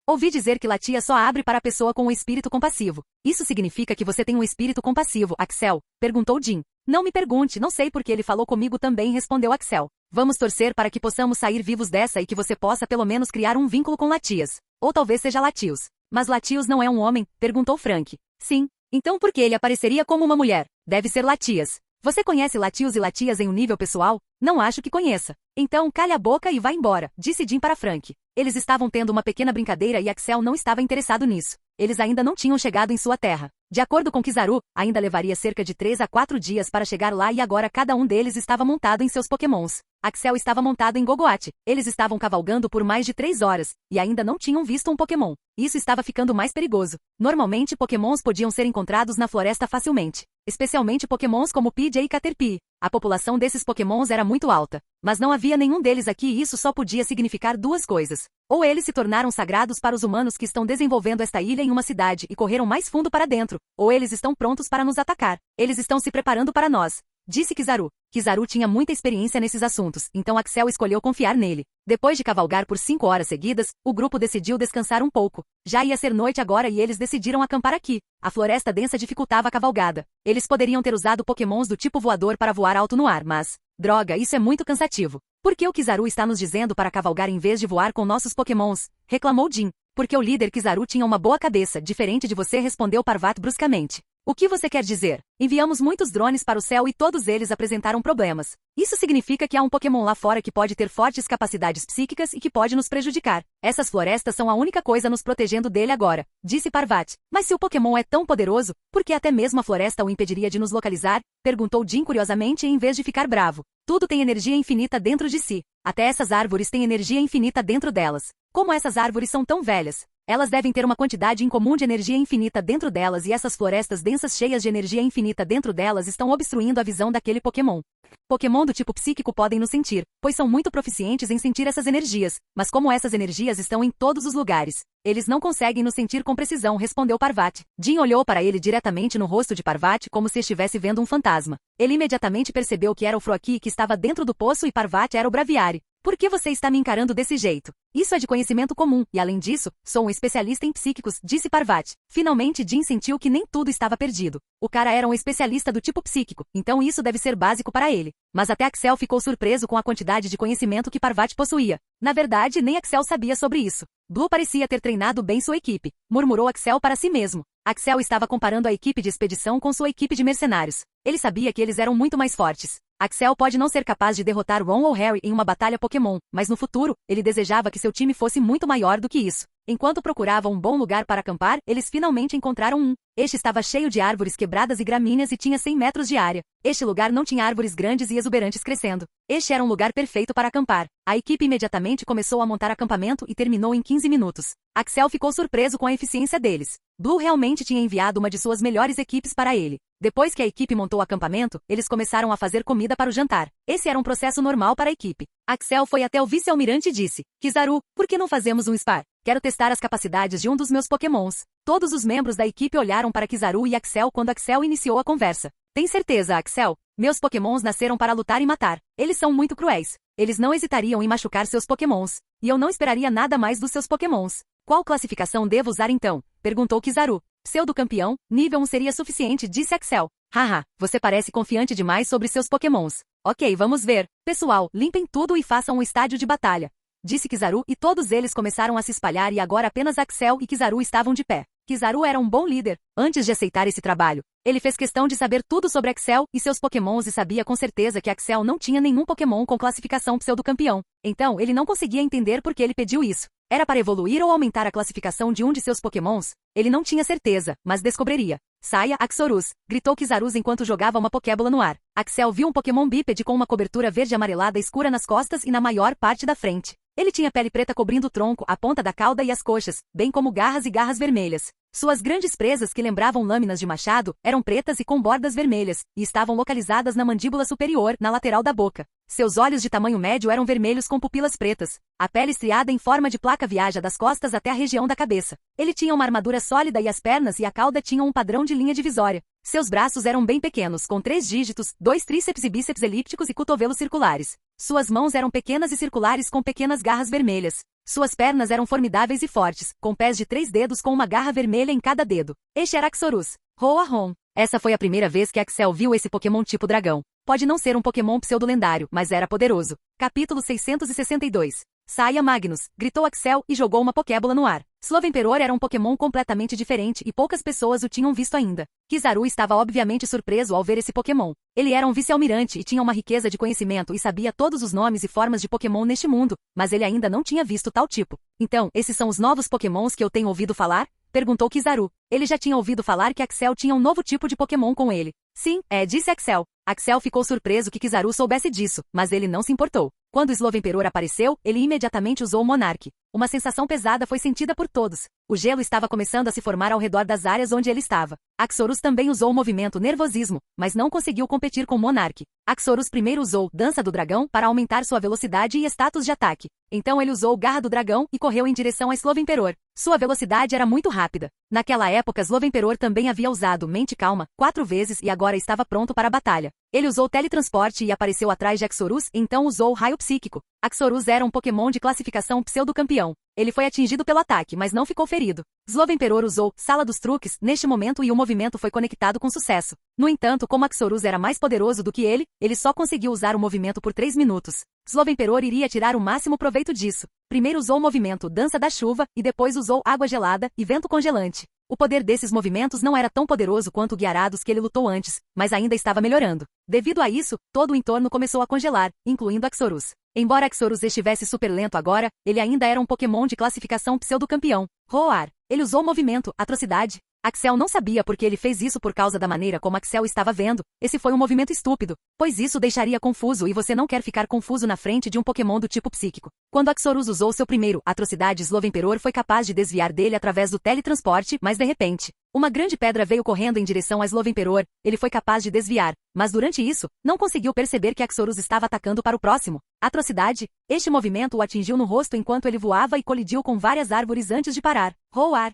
Ouvi dizer que Latia só abre para a pessoa com um espírito compassivo. Isso significa que você tem um espírito compassivo, Axel? Perguntou Jin. Não me pergunte, não sei porque ele falou comigo também, respondeu Axel. Vamos torcer para que possamos sair vivos dessa e que você possa pelo menos criar um vínculo com Latias. Ou talvez seja Latios. Mas Latios não é um homem? Perguntou Frank. Sim. Então por que ele apareceria como uma mulher? Deve ser Latias. Você conhece Latios e Latias em um nível pessoal? Não acho que conheça. Então calha a boca e vá embora, disse Jin para Frank. Eles estavam tendo uma pequena brincadeira e Axel não estava interessado nisso. Eles ainda não tinham chegado em sua terra. De acordo com Kizaru, ainda levaria cerca de 3 a 4 dias para chegar lá e agora cada um deles estava montado em seus pokémons. Axel estava montado em Gogoat. Eles estavam cavalgando por mais de 3 horas, e ainda não tinham visto um Pokémon. Isso estava ficando mais perigoso. Normalmente Pokémons podiam ser encontrados na floresta facilmente, especialmente Pokémons como Pidgey e Caterpie. A população desses Pokémons era muito alta, mas não havia nenhum deles aqui e isso só podia significar duas coisas. Ou eles se tornaram sagrados para os humanos que estão desenvolvendo esta ilha em uma cidade e correram mais fundo para dentro, ou eles estão prontos para nos atacar. Eles estão se preparando para nós, disse Kizaru. Kizaru tinha muita experiência nesses assuntos, então Axel escolheu confiar nele. Depois de cavalgar por 5 horas seguidas, o grupo decidiu descansar um pouco. Já ia ser noite agora e eles decidiram acampar aqui. A floresta densa dificultava a cavalgada. Eles poderiam ter usado Pokémons do tipo voador para voar alto no ar, mas... droga, isso é muito cansativo. Por que o Kizaru está nos dizendo para cavalgar em vez de voar com nossos Pokémons? Reclamou Jin. Porque o líder Kizaru tinha uma boa cabeça, diferente de você, respondeu Parvati bruscamente. O que você quer dizer? Enviamos muitos drones para o céu e todos eles apresentaram problemas. Isso significa que há um Pokémon lá fora que pode ter fortes capacidades psíquicas e que pode nos prejudicar. Essas florestas são a única coisa nos protegendo dele agora, disse Parvati. Mas se o Pokémon é tão poderoso, por que até mesmo a floresta o impediria de nos localizar? Perguntou Jin curiosamente em vez de ficar bravo. Tudo tem energia infinita dentro de si. Até essas árvores têm energia infinita dentro delas. Como essas árvores são tão velhas? Elas devem ter uma quantidade incomum de energia infinita dentro delas e essas florestas densas cheias de energia infinita dentro delas estão obstruindo a visão daquele Pokémon. Pokémon do tipo psíquico podem nos sentir, pois são muito proficientes em sentir essas energias, mas como essas energias estão em todos os lugares, eles não conseguem nos sentir com precisão, respondeu Parvati. Jin olhou para ele diretamente no rosto de Parvati como se estivesse vendo um fantasma. Ele imediatamente percebeu que era o Froakie que estava dentro do poço e Parvati era o Braviary. Por que você está me encarando desse jeito? Isso é de conhecimento comum, e além disso, sou um especialista em psíquicos, disse Parvati. Finalmente Jin sentiu que nem tudo estava perdido. O cara era um especialista do tipo psíquico, então isso deve ser básico para ele. Mas até Axel ficou surpreso com a quantidade de conhecimento que Parvati possuía. Na verdade, nem Axel sabia sobre isso. Blue parecia ter treinado bem sua equipe, murmurou Axel para si mesmo. Axel estava comparando a equipe de expedição com sua equipe de mercenários. Ele sabia que eles eram muito mais fortes. Axel pode não ser capaz de derrotar Ron ou Harry em uma batalha Pokémon, mas no futuro, ele desejava que seu time fosse muito maior do que isso. Enquanto procuravam um bom lugar para acampar, eles finalmente encontraram um. Este estava cheio de árvores quebradas e gramíneas e tinha 100 metros de área. Este lugar não tinha árvores grandes e exuberantes crescendo. Este era um lugar perfeito para acampar. A equipe imediatamente começou a montar acampamento e terminou em 15 minutos. Axel ficou surpreso com a eficiência deles. Blue realmente tinha enviado uma de suas melhores equipes para ele. Depois que a equipe montou o acampamento, eles começaram a fazer comida para o jantar. Esse era um processo normal para a equipe. Axel foi até o vice-almirante e disse, Kizaru, por que não fazemos um spar? Quero testar as capacidades de um dos meus Pokémons. Todos os membros da equipe olharam para Kizaru e Axel quando Axel iniciou a conversa. Tem certeza, Axel? Meus Pokémons nasceram para lutar e matar. Eles são muito cruéis. Eles não hesitariam em machucar seus Pokémons. E eu não esperaria nada mais dos seus Pokémons. Qual classificação devo usar então? Perguntou Kizaru. Pseudo-campeão, nível 1 seria suficiente, disse Axel. Haha, você parece confiante demais sobre seus Pokémons. Ok, vamos ver. Pessoal, limpem tudo e façam um estádio de batalha, disse Kizaru e todos eles começaram a se espalhar e agora apenas Axel e Kizaru estavam de pé. Kizaru era um bom líder. Antes de aceitar esse trabalho, ele fez questão de saber tudo sobre Axel e seus Pokémons e sabia com certeza que Axel não tinha nenhum Pokémon com classificação pseudo-campeão. Então, ele não conseguia entender por que ele pediu isso. Era para evoluir ou aumentar a classificação de um de seus Pokémons? Ele não tinha certeza, mas descobriria. Saia, Axorus! Gritou Kizarus enquanto jogava uma Pokébola no ar. Axel viu um Pokémon bípede com uma cobertura verde-amarelada escura nas costas e na maior parte da frente. Ele tinha pele preta cobrindo o tronco, a ponta da cauda e as coxas, bem como garras e garras vermelhas. Suas grandes presas, que lembravam lâminas de machado, eram pretas e com bordas vermelhas, e estavam localizadas na mandíbula superior, na lateral da boca. Seus olhos de tamanho médio eram vermelhos com pupilas pretas. A pele estriada em forma de placa viaja das costas até a região da cabeça. Ele tinha uma armadura sólida e as pernas e a cauda tinham um padrão de linha divisória. Seus braços eram bem pequenos, com 3 dígitos, 2 tríceps e bíceps elípticos e cotovelos circulares. Suas mãos eram pequenas e circulares com pequenas garras vermelhas. Suas pernas eram formidáveis e fortes, com pés de 3 dedos com uma garra vermelha em cada dedo. Este era Axorus. Roa-Ron. Essa foi a primeira vez que Axel viu esse Pokémon tipo dragão. Pode não ser um Pokémon pseudo-lendário, mas era poderoso. Capítulo 662. Saia Magnus, gritou Axel e jogou uma Pokébola no ar. Slovenperor era um Pokémon completamente diferente e poucas pessoas o tinham visto ainda. Kizaru estava obviamente surpreso ao ver esse Pokémon. Ele era um vice-almirante e tinha uma riqueza de conhecimento e sabia todos os nomes e formas de Pokémon neste mundo, mas ele ainda não tinha visto tal tipo. Então, esses são os novos Pokémons que eu tenho ouvido falar? Perguntou Kizaru. Ele já tinha ouvido falar que Axel tinha um novo tipo de Pokémon com ele. Sim, disse Axel. Axel ficou surpreso que Kizaru soubesse disso, mas ele não se importou. Quando o Slowemperor apareceu, ele imediatamente usou o Monark. Uma sensação pesada foi sentida por todos. O gelo estava começando a se formar ao redor das áreas onde ele estava. Axorus também usou o movimento Nervosismo, mas não conseguiu competir com o Monark. Axorus primeiro usou Dança do Dragão para aumentar sua velocidade e status de ataque. Então ele usou Garra do Dragão e correu em direção a Slowemperor. Sua velocidade era muito rápida. Naquela época Slowemperor também havia usado Mente Calma 4 vezes e agora estava pronto para a batalha. Ele usou Teletransporte e apareceu atrás de Axorus, então usou Raio Psíquico. Axorus era um Pokémon de classificação pseudo-campeão. Ele foi atingido pelo ataque, mas não ficou ferido. Slowemperor usou Sala dos Truques neste momento e o movimento foi conectado com sucesso. No entanto, como Axorus era mais poderoso do que ele só conseguiu usar o movimento por 3 minutos. Slowemperor iria tirar o máximo proveito disso. Primeiro usou o movimento Dança da Chuva e depois usou Água Gelada e Vento Congelante. O poder desses movimentos não era tão poderoso quanto o Gyarados que ele lutou antes, mas ainda estava melhorando. Devido a isso, todo o entorno começou a congelar, incluindo Axorus. Embora Axorus estivesse super lento agora, ele ainda era um Pokémon de classificação pseudo-campeão. Roar. Ele usou o movimento Atrocidade. Axel não sabia porque ele fez isso por causa da maneira como Axel estava vendo. Esse foi um movimento estúpido, pois isso deixaria confuso e você não quer ficar confuso na frente de um Pokémon do tipo psíquico. Quando Axorus usou seu primeiro Atrocidade, Slowemperor foi capaz de desviar dele através do teletransporte, mas de repente, uma grande pedra veio correndo em direção a Slowemperor. Ele foi capaz de desviar, mas durante isso, não conseguiu perceber que Axorus estava atacando para o próximo. Atrocidade. Este movimento o atingiu no rosto enquanto ele voava e colidiu com várias árvores antes de parar. Roar.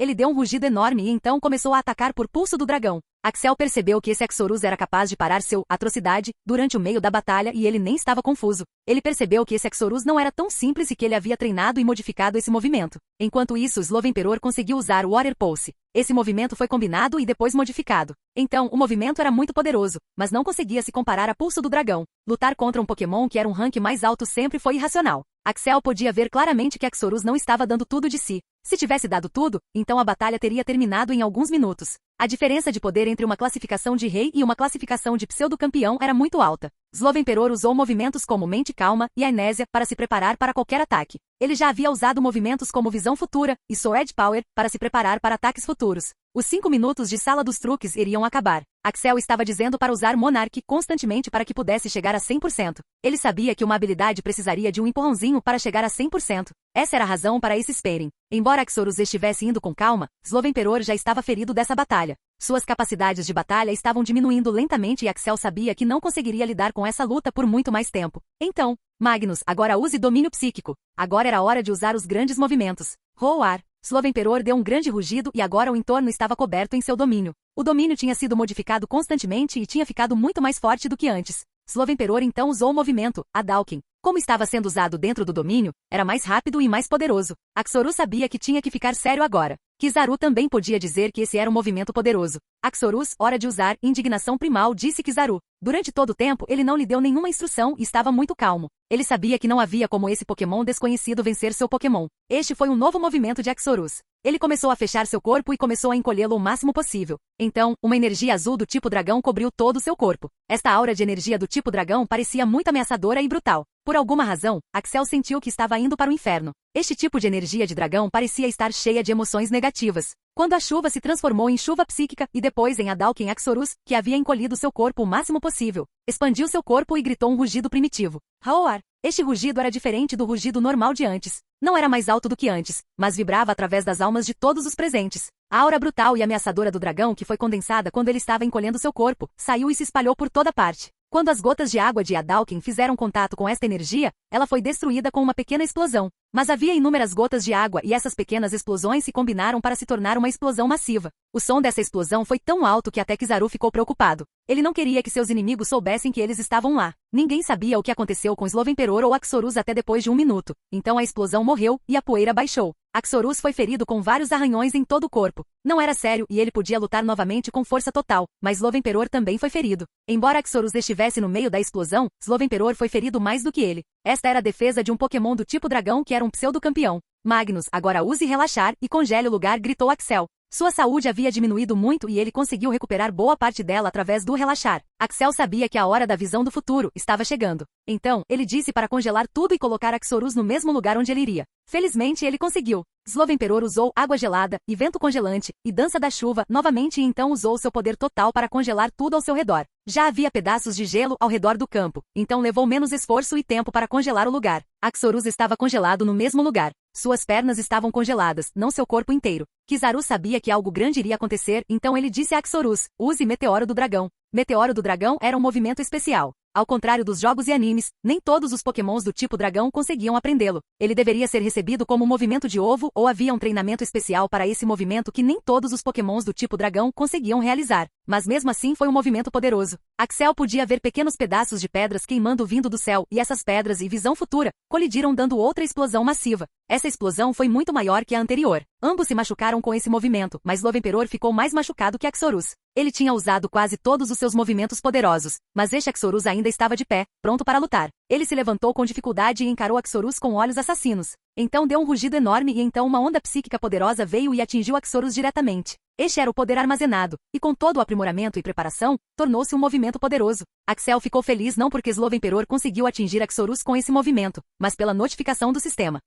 Ele deu um rugido enorme e então começou a atacar por Pulso do Dragão. Axel percebeu que esse Axorus era capaz de parar seu Atrocidade durante o meio da batalha e ele nem estava confuso. Ele percebeu que esse Axorus não era tão simples e que ele havia treinado e modificado esse movimento. Enquanto isso, Slowemperor conseguiu usar o Water Pulse. Esse movimento foi combinado e depois modificado. Então, o movimento era muito poderoso, mas não conseguia se comparar a Pulso do Dragão. Lutar contra um Pokémon que era um rank mais alto sempre foi irracional. Axel podia ver claramente que Axorus não estava dando tudo de si. Se tivesse dado tudo, então a batalha teria terminado em alguns minutos. A diferença de poder entre uma classificação de rei e uma classificação de pseudo-campeão era muito alta. Slowemperor usou movimentos como Mente Calma e Amnésia para se preparar para qualquer ataque. Ele já havia usado movimentos como Visão Futura e Sword Power para se preparar para ataques futuros. Os 5 minutos de Sala dos Truques iriam acabar. Axel estava dizendo para usar Monark constantemente para que pudesse chegar a 100%. Ele sabia que uma habilidade precisaria de um empurrãozinho para chegar a 100%. Essa era a razão para esse sparring. Embora Axorus estivesse indo com calma, Slowemperor já estava ferido dessa batalha. Suas capacidades de batalha estavam diminuindo lentamente e Axel sabia que não conseguiria lidar com essa luta por muito mais tempo. Então, Magnus, agora use Domínio Psíquico. Agora era hora de usar os grandes movimentos. Roar. Slowemperor deu um grande rugido e agora o entorno estava coberto em seu domínio. O domínio tinha sido modificado constantemente e tinha ficado muito mais forte do que antes. Slowemperor então usou o movimento Hadouken. Como estava sendo usado dentro do domínio, era mais rápido e mais poderoso. Axorus sabia que tinha que ficar sério agora. Kizaru também podia dizer que esse era um movimento poderoso. Axorus, hora de usar Indignação Primal, disse Kizaru. Durante todo o tempo, ele não lhe deu nenhuma instrução e estava muito calmo. Ele sabia que não havia como esse Pokémon desconhecido vencer seu Pokémon. Este foi um novo movimento de Axorus. Ele começou a fechar seu corpo e começou a encolhê-lo o máximo possível. Então, uma energia azul do tipo dragão cobriu todo o seu corpo. Esta aura de energia do tipo dragão parecia muito ameaçadora e brutal. Por alguma razão, Axel sentiu que estava indo para o inferno. Este tipo de energia de dragão parecia estar cheia de emoções negativas. Quando a chuva se transformou em chuva psíquica e depois em Hadouken, Axorus, que havia encolhido seu corpo o máximo possível, expandiu seu corpo e gritou um rugido primitivo. Roar. Este rugido era diferente do rugido normal de antes. Não era mais alto do que antes, mas vibrava através das almas de todos os presentes. A aura brutal e ameaçadora do dragão, que foi condensada quando ele estava encolhendo seu corpo, saiu e se espalhou por toda parte. Quando as gotas de água de Hadouken fizeram contato com esta energia, ela foi destruída com uma pequena explosão. Mas havia inúmeras gotas de água e essas pequenas explosões se combinaram para se tornar uma explosão massiva. O som dessa explosão foi tão alto que até Kizaru ficou preocupado. Ele não queria que seus inimigos soubessem que eles estavam lá. Ninguém sabia o que aconteceu com Slowemperor ou Axorus até depois de 1 minuto. Então a explosão morreu e a poeira baixou. Axorus foi ferido com vários arranhões em todo o corpo. Não era sério e ele podia lutar novamente com força total, mas Slowemperor também foi ferido. Embora Axorus estivesse no meio da explosão, Slowemperor foi ferido mais do que ele. Esta era a defesa de um Pokémon do tipo dragão que era um pseudo-campeão. Magnus, agora use Relaxar e congele o lugar, gritou Axel. Sua saúde havia diminuído muito e ele conseguiu recuperar boa parte dela através do relaxar. Axel sabia que a hora da visão do futuro estava chegando. Então, ele disse para congelar tudo e colocar Axorus no mesmo lugar onde ele iria. Felizmente ele conseguiu. Slowemperor usou água gelada, e vento congelante, e dança da chuva novamente e então usou seu poder total para congelar tudo ao seu redor. Já havia pedaços de gelo ao redor do campo, então levou menos esforço e tempo para congelar o lugar. Axorus estava congelado no mesmo lugar. Suas pernas estavam congeladas, não seu corpo inteiro. Kizaru sabia que algo grande iria acontecer, então ele disse a Axorus, use Meteoro do Dragão. Meteoro do Dragão era um movimento especial. Ao contrário dos jogos e animes, nem todos os pokémons do tipo dragão conseguiam aprendê-lo. Ele deveria ser recebido como um movimento de ovo ou havia um treinamento especial para esse movimento que nem todos os pokémons do tipo dragão conseguiam realizar. Mas mesmo assim foi um movimento poderoso. Axel podia ver pequenos pedaços de pedras queimando vindo do céu e essas pedras e visão futura colidiram dando outra explosão massiva. Essa explosão foi muito maior que a anterior. Ambos se machucaram com esse movimento, mas Slowemperor ficou mais machucado que Axorus. Ele tinha usado quase todos os seus movimentos poderosos, mas este Axorus ainda estava de pé, pronto para lutar. Ele se levantou com dificuldade e encarou Axorus com olhos assassinos. Então deu um rugido enorme e então uma onda psíquica poderosa veio e atingiu Axorus diretamente. Este era o poder armazenado, e com todo o aprimoramento e preparação, tornou-se um movimento poderoso. Axel ficou feliz não porque Slowemperor conseguiu atingir Axorus com esse movimento, mas pela notificação do sistema.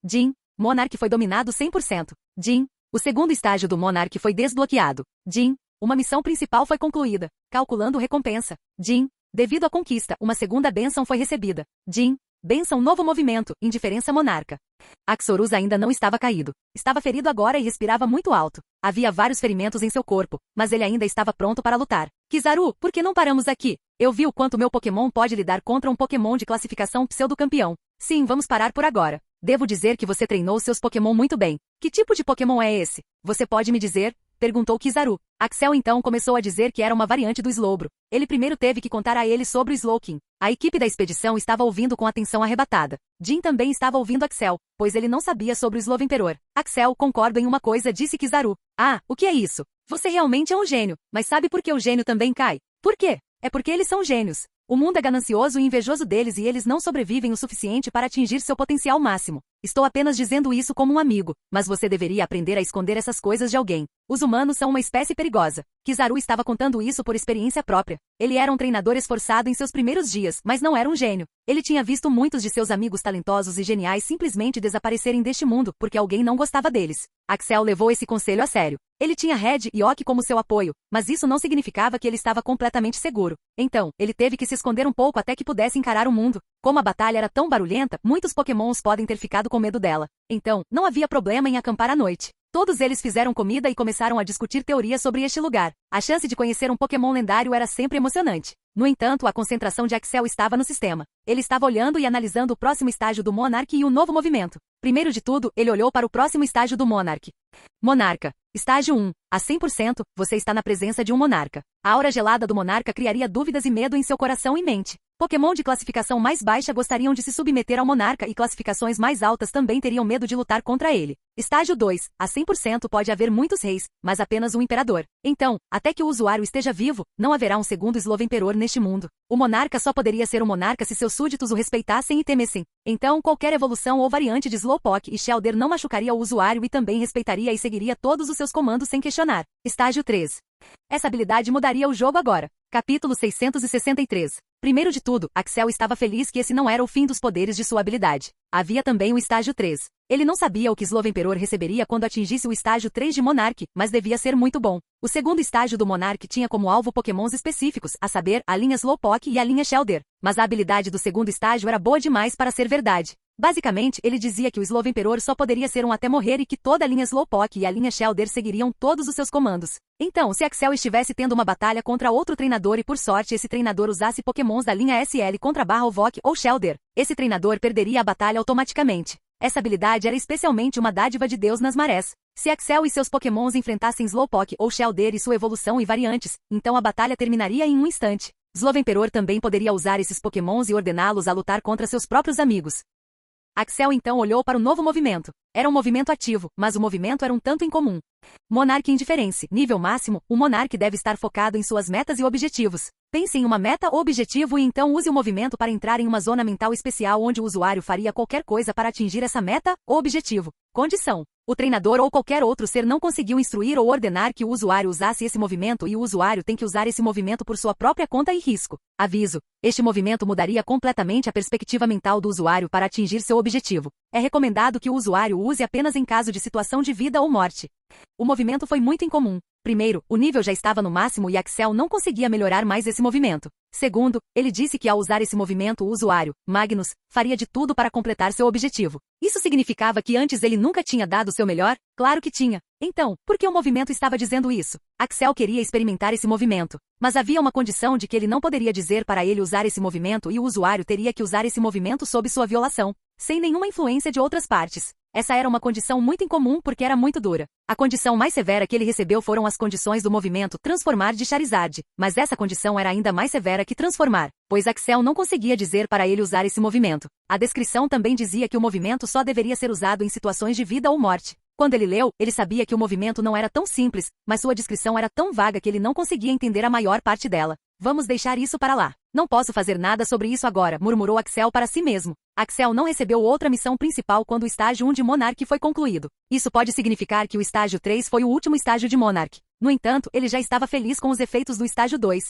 Jin, Monarch foi dominado 100%. Jin, o segundo estágio do Monarch foi desbloqueado. Jin, uma missão principal foi concluída, calculando recompensa. Jin, devido à conquista, uma segunda bênção foi recebida. Jin, bênção novo movimento, indiferença monarca. Axorus ainda não estava caído. Estava ferido agora e respirava muito alto. Havia vários ferimentos em seu corpo, mas ele ainda estava pronto para lutar. Kizaru, por que não paramos aqui? Eu vi o quanto meu Pokémon pode lidar contra um Pokémon de classificação pseudo-campeão. Sim, vamos parar por agora. Devo dizer que você treinou seus Pokémon muito bem. Que tipo de Pokémon é esse? Você pode me dizer? Perguntou Kizaru. Axel então começou a dizer que era uma variante do Slowbro. Ele primeiro teve que contar a ele sobre o Slowking. A equipe da expedição estava ouvindo com atenção arrebatada. Jin também estava ouvindo Axel, pois ele não sabia sobre o Slowemperor. Axel, concordo em uma coisa, disse Kizaru. Ah, o que é isso? Você realmente é um gênio, mas sabe por que o gênio também cai? Por quê? É porque eles são gênios. O mundo é ganancioso e invejoso deles e eles não sobrevivem o suficiente para atingir seu potencial máximo. Estou apenas dizendo isso como um amigo, mas você deveria aprender a esconder essas coisas de alguém. Os humanos são uma espécie perigosa. Kizaru estava contando isso por experiência própria. Ele era um treinador esforçado em seus primeiros dias, mas não era um gênio. Ele tinha visto muitos de seus amigos talentosos e geniais simplesmente desaparecerem deste mundo porque alguém não gostava deles. Axel levou esse conselho a sério. Ele tinha Red e Ok como seu apoio, mas isso não significava que ele estava completamente seguro. Então, ele teve que se esconder um pouco até que pudesse encarar o mundo. Como a batalha era tão barulhenta, muitos Pokémons podem ter ficado com medo dela. Então, não havia problema em acampar à noite. Todos eles fizeram comida e começaram a discutir teorias sobre este lugar. A chance de conhecer um Pokémon lendário era sempre emocionante. No entanto, a concentração de Axel estava no sistema. Ele estava olhando e analisando o próximo estágio do Monarch e o novo movimento. Primeiro de tudo, ele olhou para o próximo estágio do Monarch. Monarca. Estágio 1. A 100%, você está na presença de um monarca. A aura gelada do monarca criaria dúvidas e medo em seu coração e mente. Pokémon de classificação mais baixa gostariam de se submeter ao monarca e classificações mais altas também teriam medo de lutar contra ele. Estágio 2. A 100% pode haver muitos reis, mas apenas um imperador. Então, até que o usuário esteja vivo, não haverá um segundo Slowemperor neste mundo. O monarca só poderia ser um monarca se seus súditos o respeitassem e temessem. Então, qualquer evolução ou variante de Slowpoke e Shelder não machucaria o usuário e também respeitaria e seguiria todos os seus comandos sem questionar. Estágio 3. Essa habilidade mudaria o jogo agora. Capítulo 663. Primeiro de tudo, Axel estava feliz que esse não era o fim dos poderes de sua habilidade. Havia também o estágio 3. Ele não sabia o que Slowemperor receberia quando atingisse o estágio 3 de Monarch, mas devia ser muito bom. O segundo estágio do Monarch tinha como alvo pokémons específicos, a saber, a linha Slowpoke e a linha Shelder. Mas a habilidade do segundo estágio era boa demais para ser verdade. Basicamente, ele dizia que o Slowemperor só poderia ser um até morrer e que toda a linha Slowpoke e a linha Shelder seguiriam todos os seus comandos. Então, se Axel estivesse tendo uma batalha contra outro treinador e por sorte esse treinador usasse pokémons da linha SL contra Barrovok ou Shelder, esse treinador perderia a batalha automaticamente. Essa habilidade era especialmente uma dádiva de Deus nas marés. Se Axel e seus pokémons enfrentassem Slowpoke ou Shelder e sua evolução e variantes, então a batalha terminaria em um instante. Slowemperor também poderia usar esses pokémons e ordená-los a lutar contra seus próprios amigos. Axel então olhou para o novo movimento. Era um movimento ativo, mas o movimento era um tanto incomum. Monarch Indiferença. Nível máximo, o Monarch deve estar focado em suas metas e objetivos. Pense em uma meta ou objetivo e então use o movimento para entrar em uma zona mental especial onde o usuário faria qualquer coisa para atingir essa meta ou objetivo. Condição. O treinador ou qualquer outro ser não conseguiu instruir ou ordenar que o usuário usasse esse movimento e o usuário tem que usar esse movimento por sua própria conta e risco. Aviso: este movimento mudaria completamente a perspectiva mental do usuário para atingir seu objetivo. É recomendado que o usuário use apenas em caso de situação de vida ou morte. O movimento foi muito incomum. Primeiro, o nível já estava no máximo e Axel não conseguia melhorar mais esse movimento. Segundo, ele disse que ao usar esse movimento o usuário, Magnus, faria de tudo para completar seu objetivo. Isso significava que antes ele nunca tinha dado seu melhor? Claro que tinha. Então, por que o movimento estava dizendo isso? Axel queria experimentar esse movimento, mas havia uma condição de que ele não poderia dizer para ele usar esse movimento e o usuário teria que usar esse movimento sob sua violação, sem nenhuma influência de outras partes. Essa era uma condição muito incomum porque era muito dura. A condição mais severa que ele recebeu foram as condições do movimento transformar de Charizard, mas essa condição era ainda mais severa que transformar, pois Axel não conseguia dizer para ele usar esse movimento. A descrição também dizia que o movimento só deveria ser usado em situações de vida ou morte. Quando ele leu, ele sabia que o movimento não era tão simples, mas sua descrição era tão vaga que ele não conseguia entender a maior parte dela. Vamos deixar isso para lá. Não posso fazer nada sobre isso agora, murmurou Axel para si mesmo. Axel não recebeu outra missão principal quando o estágio 1 de Monarch foi concluído. Isso pode significar que o estágio 3 foi o último estágio de Monarch. No entanto, ele já estava feliz com os efeitos do estágio 2.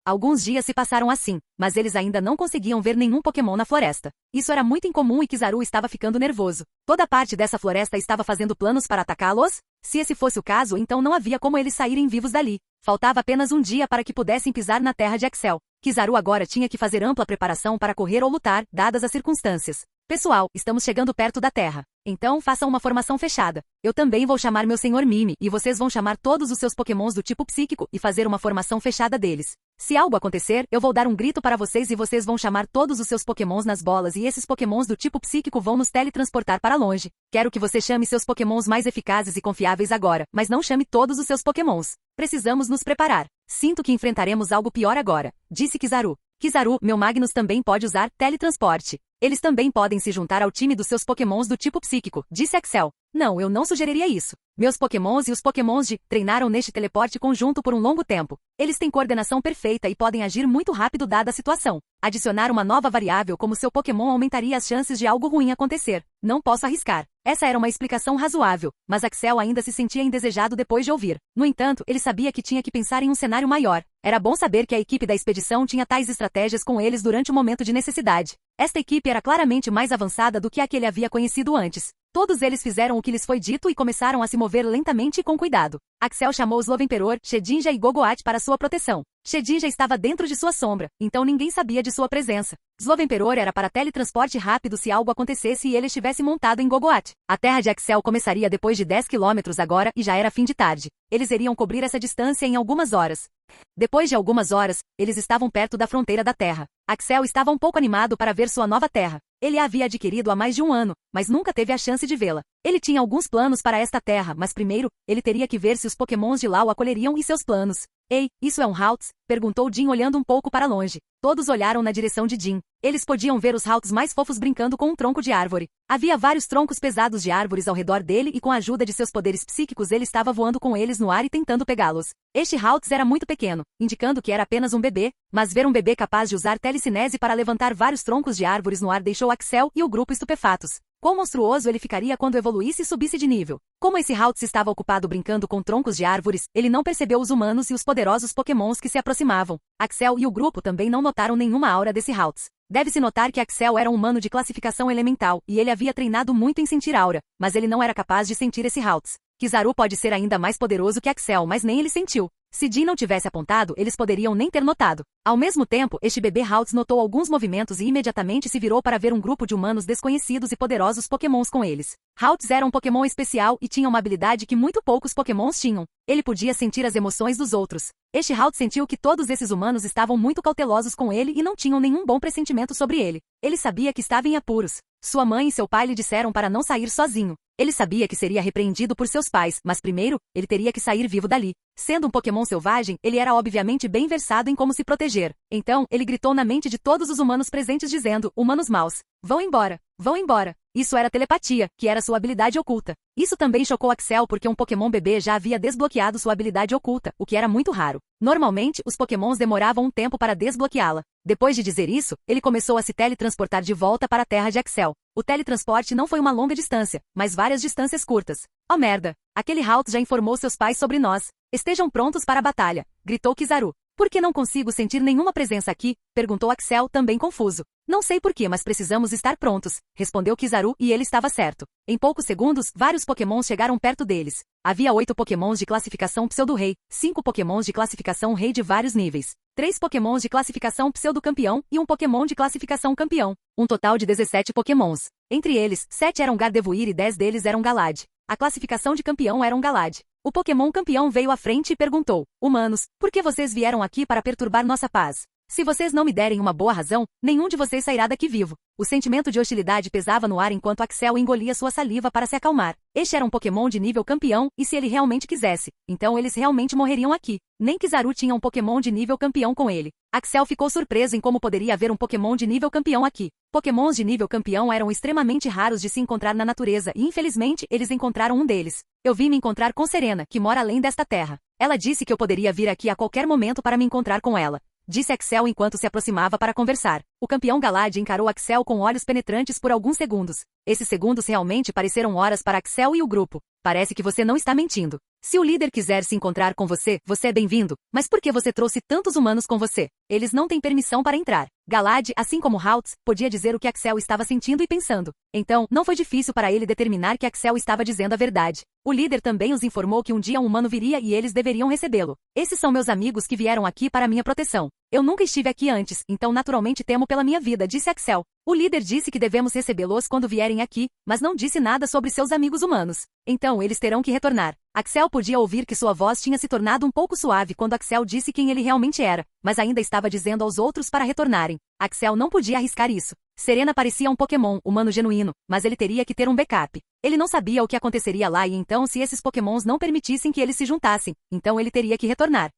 Alguns dias se passaram assim, mas eles ainda não conseguiam ver nenhum Pokémon na floresta. Isso era muito incomum e Kizaru estava ficando nervoso. Toda parte dessa floresta estava fazendo planos para atacá-los? Se esse fosse o caso, então não havia como eles saírem vivos dali. Faltava apenas um dia para que pudessem pisar na terra de Axel. Kizaru agora tinha que fazer ampla preparação para correr ou lutar, dadas as circunstâncias. Pessoal, estamos chegando perto da Terra. Então façam uma formação fechada. Eu também vou chamar meu Sr. Mime e vocês vão chamar todos os seus Pokémons do tipo psíquico e fazer uma formação fechada deles. Se algo acontecer, eu vou dar um grito para vocês e vocês vão chamar todos os seus Pokémons nas bolas e esses Pokémons do tipo psíquico vão nos teletransportar para longe. Quero que você chame seus Pokémons mais eficazes e confiáveis agora, mas não chame todos os seus Pokémons. Precisamos nos preparar. Sinto que enfrentaremos algo pior agora, disse Kizaru. Kizaru, meu Magnus também pode usar teletransporte. Eles também podem se juntar ao time dos seus Pokémons do tipo psíquico, disse Axel. Não, eu não sugeriria isso. Meus Pokémons e os Pokémons de treinaram neste teleporte conjunto por um longo tempo. Eles têm coordenação perfeita e podem agir muito rápido dada a situação. Adicionar uma nova variável como seu Pokémon aumentaria as chances de algo ruim acontecer. Não posso arriscar. Essa era uma explicação razoável, mas Axel ainda se sentia indesejado depois de ouvir. No entanto, ele sabia que tinha que pensar em um cenário maior. Era bom saber que a equipe da expedição tinha tais estratégias com eles durante o momento de necessidade. Esta equipe era claramente mais avançada do que a que ele havia conhecido antes. Todos eles fizeram o que lhes foi dito e começaram a se mover lentamente e com cuidado. Axel chamou Slovenperor, Shedinja e Gogoat para sua proteção. Shedinja estava dentro de sua sombra, então ninguém sabia de sua presença. Slovenperor era para teletransporte rápido se algo acontecesse e ele estivesse montado em Gogoat. A terra de Axel começaria depois de 10 quilômetros agora e já era fim de tarde. Eles iriam cobrir essa distância em algumas horas. Depois de algumas horas, eles estavam perto da fronteira da Terra. Axel estava um pouco animado para ver sua nova terra. Ele a havia adquirido há mais de um ano, mas nunca teve a chance de vê-la. Ele tinha alguns planos para esta terra, mas primeiro, ele teria que ver se os Pokémons de lá o acolheriam e seus planos. Ei, isso é um Haltz? Perguntou Jin olhando um pouco para longe. Todos olharam na direção de Jin. Eles podiam ver os Haltz mais fofos brincando com um tronco de árvore. Havia vários troncos pesados de árvores ao redor dele e com a ajuda de seus poderes psíquicos ele estava voando com eles no ar e tentando pegá-los. Este Haltz era muito pequeno, indicando que era apenas um bebê, mas ver um bebê capaz de usar telecinese para levantar vários troncos de árvores no ar deixou Axel e o grupo estupefatos. Quão monstruoso ele ficaria quando evoluísse e subisse de nível. Como esse Haltz estava ocupado brincando com troncos de árvores, ele não percebeu os humanos e os poderosos Pokémons que se aproximavam. Axel e o grupo também não notaram nenhuma aura desse Haltz. Deve-se notar que Axel era um humano de classificação elemental, e ele havia treinado muito em sentir aura, mas ele não era capaz de sentir esse Haltz. Kizaru pode ser ainda mais poderoso que Axel, mas nem ele sentiu. Se Jin não tivesse apontado, eles poderiam nem ter notado. Ao mesmo tempo, este bebê Haltz notou alguns movimentos e imediatamente se virou para ver um grupo de humanos desconhecidos e poderosos Pokémons com eles. Haltz era um Pokémon especial e tinha uma habilidade que muito poucos Pokémons tinham. Ele podia sentir as emoções dos outros. Este Haltz sentiu que todos esses humanos estavam muito cautelosos com ele e não tinham nenhum bom pressentimento sobre ele. Ele sabia que estava em apuros. Sua mãe e seu pai lhe disseram para não sair sozinho. Ele sabia que seria repreendido por seus pais, mas primeiro, ele teria que sair vivo dali. Sendo um Pokémon selvagem, ele era obviamente bem versado em como se proteger. Então, ele gritou na mente de todos os humanos presentes dizendo, humanos maus, vão embora, vão embora. Isso era telepatia, que era sua habilidade oculta. Isso também chocou Axel porque um Pokémon bebê já havia desbloqueado sua habilidade oculta, o que era muito raro. Normalmente, os Pokémons demoravam um tempo para desbloqueá-la. Depois de dizer isso, ele começou a se teletransportar de volta para a Terra de Axel. O teletransporte não foi uma longa distância, mas várias distâncias curtas. Oh merda! Aquele Halt já informou seus pais sobre nós. Estejam prontos para a batalha, gritou Kizaru. Por que não consigo sentir nenhuma presença aqui? Perguntou Axel, também confuso. Não sei porquê, mas precisamos estar prontos, respondeu Kizaru e ele estava certo. Em poucos segundos, vários Pokémons chegaram perto deles. Havia 8 Pokémons de classificação Pseudo-Rei, 5 Pokémons de classificação Rei de vários níveis, 3 Pokémons de classificação Pseudo-Campeão e um Pokémon de classificação Campeão. Um total de 17 Pokémons. Entre eles, 7 eram Gardevoir e 10 deles eram Galad. A classificação de campeão era um Galad. O Pokémon campeão veio à frente e perguntou: Humanos, por que vocês vieram aqui para perturbar nossa paz? Se vocês não me derem uma boa razão, nenhum de vocês sairá daqui vivo. O sentimento de hostilidade pesava no ar enquanto Axel engolia sua saliva para se acalmar. Este era um Pokémon de nível campeão, e se ele realmente quisesse, então eles realmente morreriam aqui. Nem Kizaru tinha um Pokémon de nível campeão com ele. Axel ficou surpreso em como poderia haver um Pokémon de nível campeão aqui. Pokémons de nível campeão eram extremamente raros de se encontrar na natureza e infelizmente eles encontraram um deles. Eu vim me encontrar com Serena, que mora além desta terra. Ela disse que eu poderia vir aqui a qualquer momento para me encontrar com ela, disse Axel enquanto se aproximava para conversar. O campeão Galad encarou Axel com olhos penetrantes por alguns segundos. Esses segundos realmente pareceram horas para Axel e o grupo. Parece que você não está mentindo. Se o líder quiser se encontrar com você, você é bem-vindo. Mas por que você trouxe tantos humanos com você? Eles não têm permissão para entrar. Galad, assim como Haltz, podia dizer o que Axel estava sentindo e pensando. Então, não foi difícil para ele determinar que Axel estava dizendo a verdade. O líder também os informou que um dia um humano viria e eles deveriam recebê-lo. Esses são meus amigos que vieram aqui para minha proteção. Eu nunca estive aqui antes, então naturalmente temo pela minha vida, disse Axel. O líder disse que devemos recebê-los quando vierem aqui, mas não disse nada sobre seus amigos humanos. Então eles terão que retornar. Axel podia ouvir que sua voz tinha se tornado um pouco suave quando Axel disse quem ele realmente era, mas ainda estava dizendo aos outros para retornarem. Axel não podia arriscar isso. Serena parecia um Pokémon humano genuíno, mas ele teria que ter um backup. Ele não sabia o que aconteceria lá e então se esses Pokémons não permitissem que eles se juntassem, então ele teria que retornar.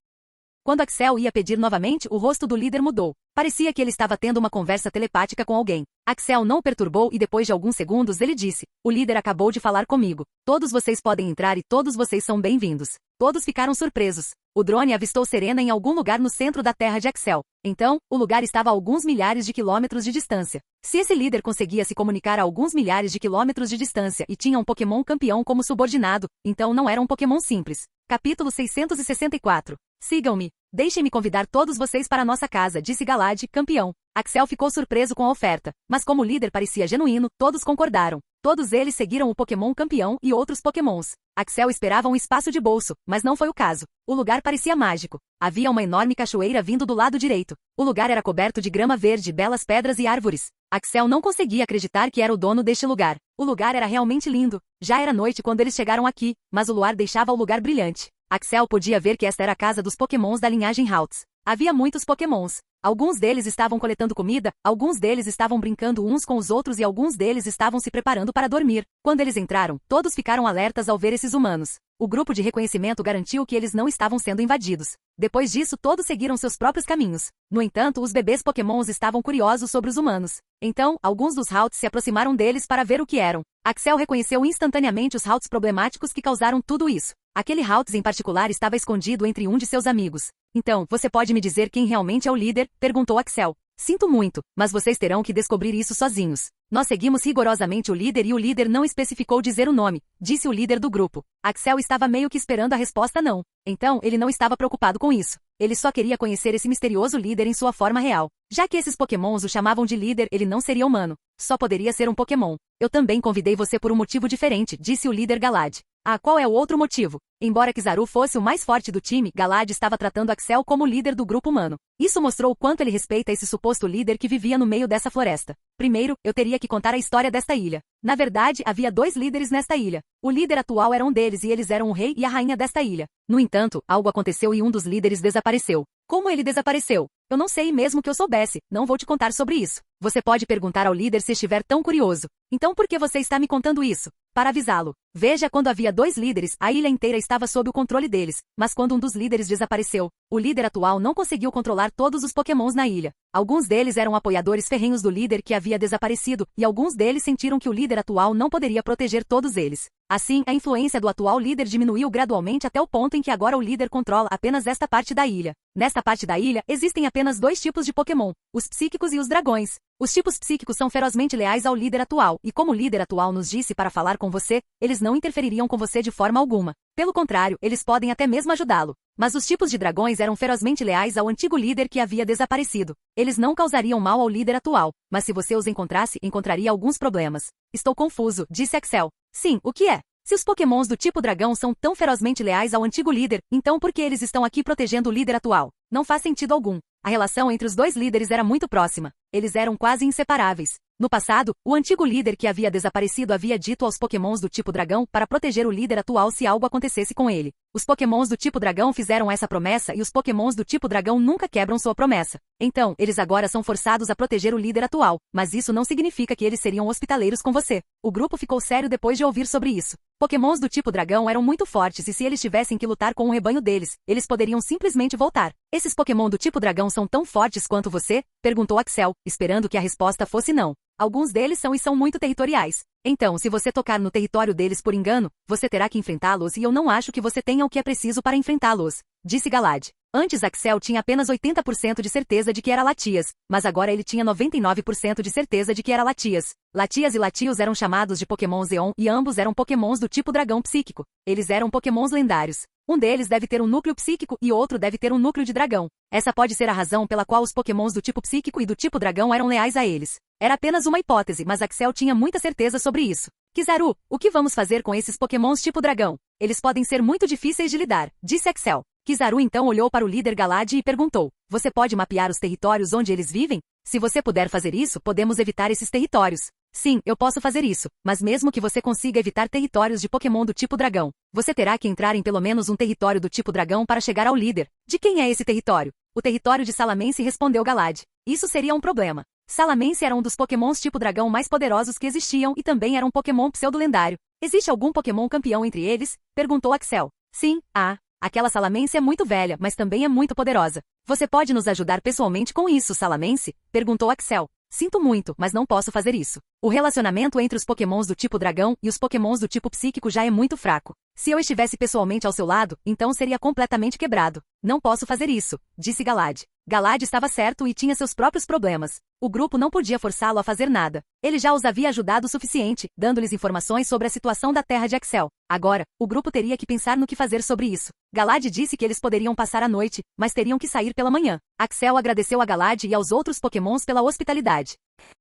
Quando Axel ia pedir novamente, o rosto do líder mudou. Parecia que ele estava tendo uma conversa telepática com alguém. Axel não o perturbou e depois de alguns segundos ele disse: O líder acabou de falar comigo. Todos vocês podem entrar e todos vocês são bem-vindos. Todos ficaram surpresos. O drone avistou Serena em algum lugar no centro da terra de Axel. Então, o lugar estava a alguns milhares de quilômetros de distância. Se esse líder conseguia se comunicar a alguns milhares de quilômetros de distância e tinha um Pokémon campeão como subordinado, então não era um Pokémon simples. Capítulo 664. Sigam-me. Deixem-me convidar todos vocês para nossa casa, disse Galad, campeão. Axel ficou surpreso com a oferta, mas como o líder parecia genuíno, todos concordaram. Todos eles seguiram o Pokémon campeão e outros Pokémons. Axel esperava um espaço de bolso, mas não foi o caso. O lugar parecia mágico. Havia uma enorme cachoeira vindo do lado direito. O lugar era coberto de grama verde, belas pedras e árvores. Axel não conseguia acreditar que era o dono deste lugar. O lugar era realmente lindo. Já era noite quando eles chegaram aqui, mas o luar deixava o lugar brilhante. Axel podia ver que esta era a casa dos Pokémons da linhagem Haltz. Havia muitos Pokémons. Alguns deles estavam coletando comida, alguns deles estavam brincando uns com os outros e alguns deles estavam se preparando para dormir. Quando eles entraram, todos ficaram alertas ao ver esses humanos. O grupo de reconhecimento garantiu que eles não estavam sendo invadidos. Depois disso, todos seguiram seus próprios caminhos. No entanto, os bebês Pokémons estavam curiosos sobre os humanos. Então, alguns dos Haltz se aproximaram deles para ver o que eram. Axel reconheceu instantaneamente os Haltz problemáticos que causaram tudo isso. Aquele Haltz em particular estava escondido entre um de seus amigos. Então, você pode me dizer quem realmente é o líder? Perguntou Axel. Sinto muito, mas vocês terão que descobrir isso sozinhos. Nós seguimos rigorosamente o líder e o líder não especificou dizer o nome, disse o líder do grupo. Axel estava meio que esperando a resposta não. Então, ele não estava preocupado com isso. Ele só queria conhecer esse misterioso líder em sua forma real. Já que esses Pokémons o chamavam de líder, ele não seria humano. Só poderia ser um Pokémon. Eu também convidei você por um motivo diferente, disse o líder Galad. Ah, qual é o outro motivo? Embora Kizaru fosse o mais forte do time, Galad estava tratando Axel como líder do grupo humano. Isso mostrou o quanto ele respeita esse suposto líder que vivia no meio dessa floresta. Primeiro, eu teria que contar a história desta ilha. Na verdade, havia 2 líderes nesta ilha. O líder atual era um deles e eles eram o rei e a rainha desta ilha. No entanto, algo aconteceu e um dos líderes desapareceu. Como ele desapareceu? Eu não sei mesmo que eu soubesse, não vou te contar sobre isso. Você pode perguntar ao líder se estiver tão curioso. Então por que você está me contando isso? Para avisá-lo. Veja, quando havia 2 líderes, a ilha inteira estava sob o controle deles, mas quando um dos líderes desapareceu, o líder atual não conseguiu controlar todos os pokémons na ilha. Alguns deles eram apoiadores ferrenhos do líder que havia desaparecido, e alguns deles sentiram que o líder atual não poderia proteger todos eles. Assim, a influência do atual líder diminuiu gradualmente até o ponto em que agora o líder controla apenas esta parte da ilha. Nesta parte da ilha, existem apenas 2 tipos de Pokémon, os psíquicos e os dragões. Os tipos psíquicos são ferozmente leais ao líder atual, e como o líder atual nos disse para falar com você, eles não interfeririam com você de forma alguma. Pelo contrário, eles podem até mesmo ajudá-lo. Mas os tipos de dragões eram ferozmente leais ao antigo líder que havia desaparecido. Eles não causariam mal ao líder atual, mas se você os encontrasse, encontraria alguns problemas. Estou confuso, disse Axel. Sim, o que é? Se os pokémons do tipo dragão são tão ferozmente leais ao antigo líder, então por que eles estão aqui protegendo o líder atual? Não faz sentido algum. A relação entre os 2 líderes era muito próxima. Eles eram quase inseparáveis. No passado, o antigo líder que havia desaparecido havia dito aos pokémons do tipo dragão para proteger o líder atual se algo acontecesse com ele. Os pokémons do tipo dragão fizeram essa promessa e os pokémons do tipo dragão nunca quebram sua promessa. Então, eles agora são forçados a proteger o líder atual, mas isso não significa que eles seriam hospitaleiros com você. O grupo ficou sério depois de ouvir sobre isso. Pokémons do tipo dragão eram muito fortes e se eles tivessem que lutar com um rebanho deles, eles poderiam simplesmente voltar. Esses Pokémon do tipo dragão são tão fortes quanto você? Perguntou Axel, esperando que a resposta fosse não. Alguns deles são muito territoriais. Então, se você tocar no território deles por engano, você terá que enfrentá-los e eu não acho que você tenha o que é preciso para enfrentá-los, disse Galad. Antes Axel tinha apenas 80% de certeza de que era Latias, mas agora ele tinha 99% de certeza de que era Latias. Latias e Latios eram chamados de Pokémon Zeon e ambos eram Pokémons do tipo dragão psíquico. Eles eram Pokémons lendários. Um deles deve ter um núcleo psíquico e outro deve ter um núcleo de dragão. Essa pode ser a razão pela qual os Pokémons do tipo psíquico e do tipo dragão eram leais a eles. Era apenas uma hipótese, mas Axel tinha muita certeza sobre isso. Kizaru, o que vamos fazer com esses Pokémons tipo dragão? Eles podem ser muito difíceis de lidar, disse Axel. Kizaru então olhou para o líder Galad e perguntou, você pode mapear os territórios onde eles vivem? Se você puder fazer isso, podemos evitar esses territórios. Sim, eu posso fazer isso, mas mesmo que você consiga evitar territórios de Pokémon do tipo dragão, você terá que entrar em pelo menos um território do tipo dragão para chegar ao líder. De quem é esse território? O território de Salamence, respondeu Galad. Isso seria um problema. Salamence era um dos Pokémons tipo dragão mais poderosos que existiam e também era um Pokémon pseudo-lendário. Existe algum Pokémon campeão entre eles? Perguntou Axel. Sim, aquela Salamence é muito velha, mas também é muito poderosa. Você pode nos ajudar pessoalmente com isso, Salamence? Perguntou Axel. Sinto muito, mas não posso fazer isso. O relacionamento entre os Pokémons do tipo dragão e os Pokémons do tipo psíquico já é muito fraco. Se eu estivesse pessoalmente ao seu lado, então seria completamente quebrado. Não posso fazer isso, disse Galad. Galad estava certo e tinha seus próprios problemas. O grupo não podia forçá-lo a fazer nada. Ele já os havia ajudado o suficiente, dando-lhes informações sobre a situação da terra de Axel. Agora, o grupo teria que pensar no que fazer sobre isso. Galad disse que eles poderiam passar a noite, mas teriam que sair pela manhã. Axel agradeceu a Galad e aos outros Pokémons pela hospitalidade.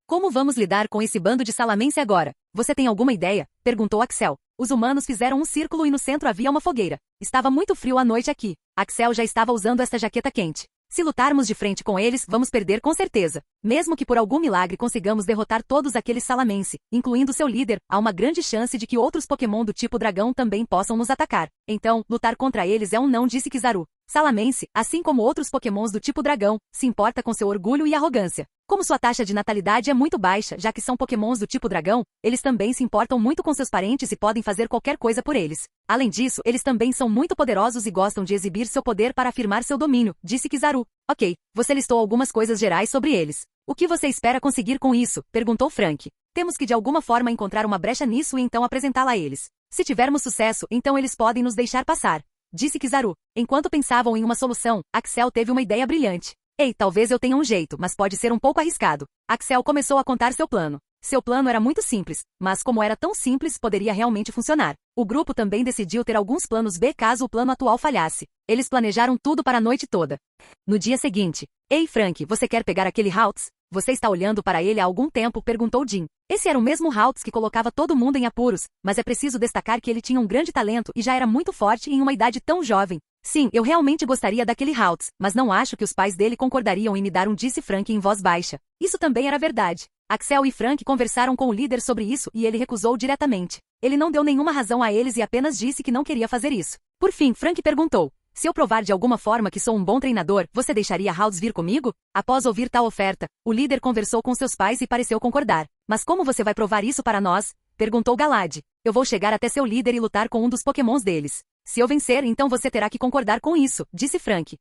Como vamos lidar com esse bando de Salamence agora? Você tem alguma ideia? Perguntou Axel. Os humanos fizeram um círculo e no centro havia uma fogueira. Estava muito frio à noite aqui. Axel já estava usando esta jaqueta quente. Se lutarmos de frente com eles, vamos perder com certeza. Mesmo que por algum milagre consigamos derrotar todos aqueles Salamence, incluindo seu líder, há uma grande chance de que outros Pokémon do tipo dragão também possam nos atacar. Então, lutar contra eles é um não, disse Kizaru. Salamence, assim como outros Pokémons do tipo dragão, se importa com seu orgulho e arrogância. Como sua taxa de natalidade é muito baixa, já que são Pokémons do tipo dragão, eles também se importam muito com seus parentes e podem fazer qualquer coisa por eles. Além disso, eles também são muito poderosos e gostam de exibir seu poder para afirmar seu domínio, disse Kizaru. Ok, você listou algumas coisas gerais sobre eles. O que você espera conseguir com isso? Perguntou Frank. Temos que de alguma forma encontrar uma brecha nisso e então apresentá-la a eles. Se tivermos sucesso, então eles podem nos deixar passar, disse Kizaru. Enquanto pensavam em uma solução, Axel teve uma ideia brilhante. Ei, talvez eu tenha um jeito, mas pode ser um pouco arriscado. Axel começou a contar seu plano. Seu plano era muito simples, mas como era tão simples, poderia realmente funcionar. O grupo também decidiu ter alguns planos B caso o plano atual falhasse. Eles planejaram tudo para a noite toda. No dia seguinte, ei Frank, você quer pegar aquele Haltz? Você está olhando para ele há algum tempo, perguntou Jim. Esse era o mesmo Haltz que colocava todo mundo em apuros, mas é preciso destacar que ele tinha um grande talento e já era muito forte em uma idade tão jovem. Sim, eu realmente gostaria daquele Haltz, mas não acho que os pais dele concordariam em me dar um, disse Frank em voz baixa. Isso também era verdade. Axel e Frank conversaram com o líder sobre isso e ele recusou diretamente. Ele não deu nenhuma razão a eles e apenas disse que não queria fazer isso. Por fim, Frank perguntou, se eu provar de alguma forma que sou um bom treinador, você deixaria Haltz vir comigo? Após ouvir tal oferta, o líder conversou com seus pais e pareceu concordar. Mas como você vai provar isso para nós? Perguntou Galad. Eu vou chegar até seu líder e lutar com um dos pokémons deles. Se eu vencer, então você terá que concordar com isso, disse Frank.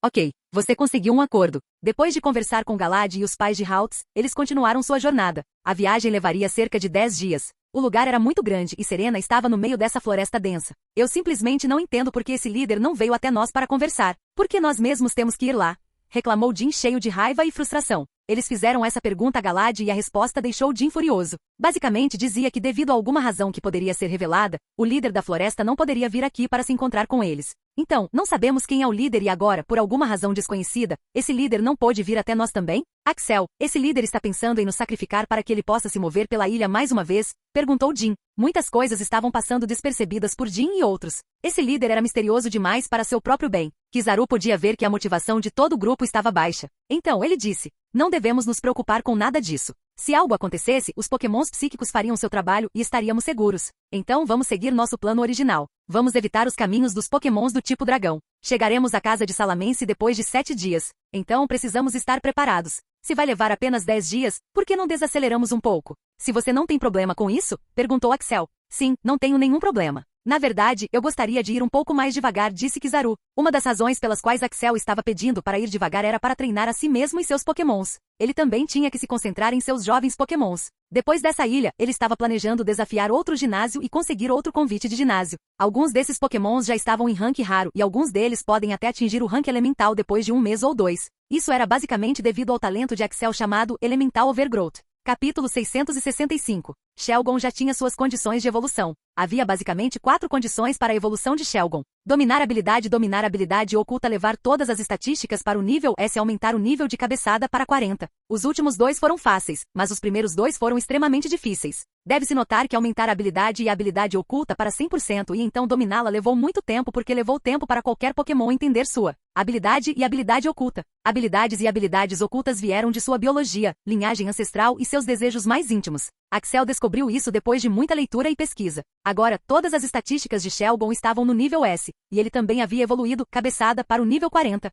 Ok, você conseguiu um acordo. Depois de conversar com Galad e os pais de Haltz, eles continuaram sua jornada. A viagem levaria cerca de 10 dias. O lugar era muito grande e Serena estava no meio dessa floresta densa. Eu simplesmente não entendo por que esse líder não veio até nós para conversar. Por que nós mesmos temos que ir lá? Reclamou Jin cheio de raiva e frustração. Eles fizeram essa pergunta a Galad e a resposta deixou Jin furioso. Basicamente dizia que devido a alguma razão que poderia ser revelada, o líder da floresta não poderia vir aqui para se encontrar com eles. Então, não sabemos quem é o líder e agora, por alguma razão desconhecida, esse líder não pôde vir até nós também? Axel, esse líder está pensando em nos sacrificar para que ele possa se mover pela ilha mais uma vez? Perguntou Jin. Muitas coisas estavam passando despercebidas por Jin e outros. Esse líder era misterioso demais para seu próprio bem. Kizaru podia ver que a motivação de todo o grupo estava baixa. Então ele disse, não devemos nos preocupar com nada disso. Se algo acontecesse, os pokémons psíquicos fariam seu trabalho e estaríamos seguros. Então vamos seguir nosso plano original. Vamos evitar os caminhos dos pokémons do tipo dragão. Chegaremos à casa de Salamence depois de 7 dias. Então precisamos estar preparados. Se vai levar apenas 10 dias, por que não desaceleramos um pouco? Se você não tem problema com isso? Perguntou Axel. Sim, não tenho nenhum problema. Na verdade, eu gostaria de ir um pouco mais devagar, disse Kizaru. Uma das razões pelas quais Axel estava pedindo para ir devagar era para treinar a si mesmo e seus pokémons. Ele também tinha que se concentrar em seus jovens pokémons. Depois dessa ilha, ele estava planejando desafiar outro ginásio e conseguir outro convite de ginásio. Alguns desses pokémons já estavam em rank raro e alguns deles podem até atingir o rank elemental depois de 1 mês ou 2. Isso era basicamente devido ao talento de Axel chamado Elemental Overgrowth. Capítulo 665. Shelgon já tinha suas condições de evolução. Havia basicamente 4 condições para a evolução de Shelgon. Dominar habilidade oculta, levar todas as estatísticas para o nível S, aumentar o nível de cabeçada para 40. Os últimos 2 foram fáceis, mas os primeiros 2 foram extremamente difíceis. Deve-se notar que aumentar a habilidade e a habilidade oculta para 100% e então dominá-la levou muito tempo porque levou tempo para qualquer Pokémon entender sua habilidade e habilidade oculta. Habilidades e habilidades ocultas vieram de sua biologia, linhagem ancestral e seus desejos mais íntimos. Axel descobriu isso depois de muita leitura e pesquisa. Agora, todas as estatísticas de Shelgon estavam no nível S, e ele também havia evoluído cabeçada para o nível 40.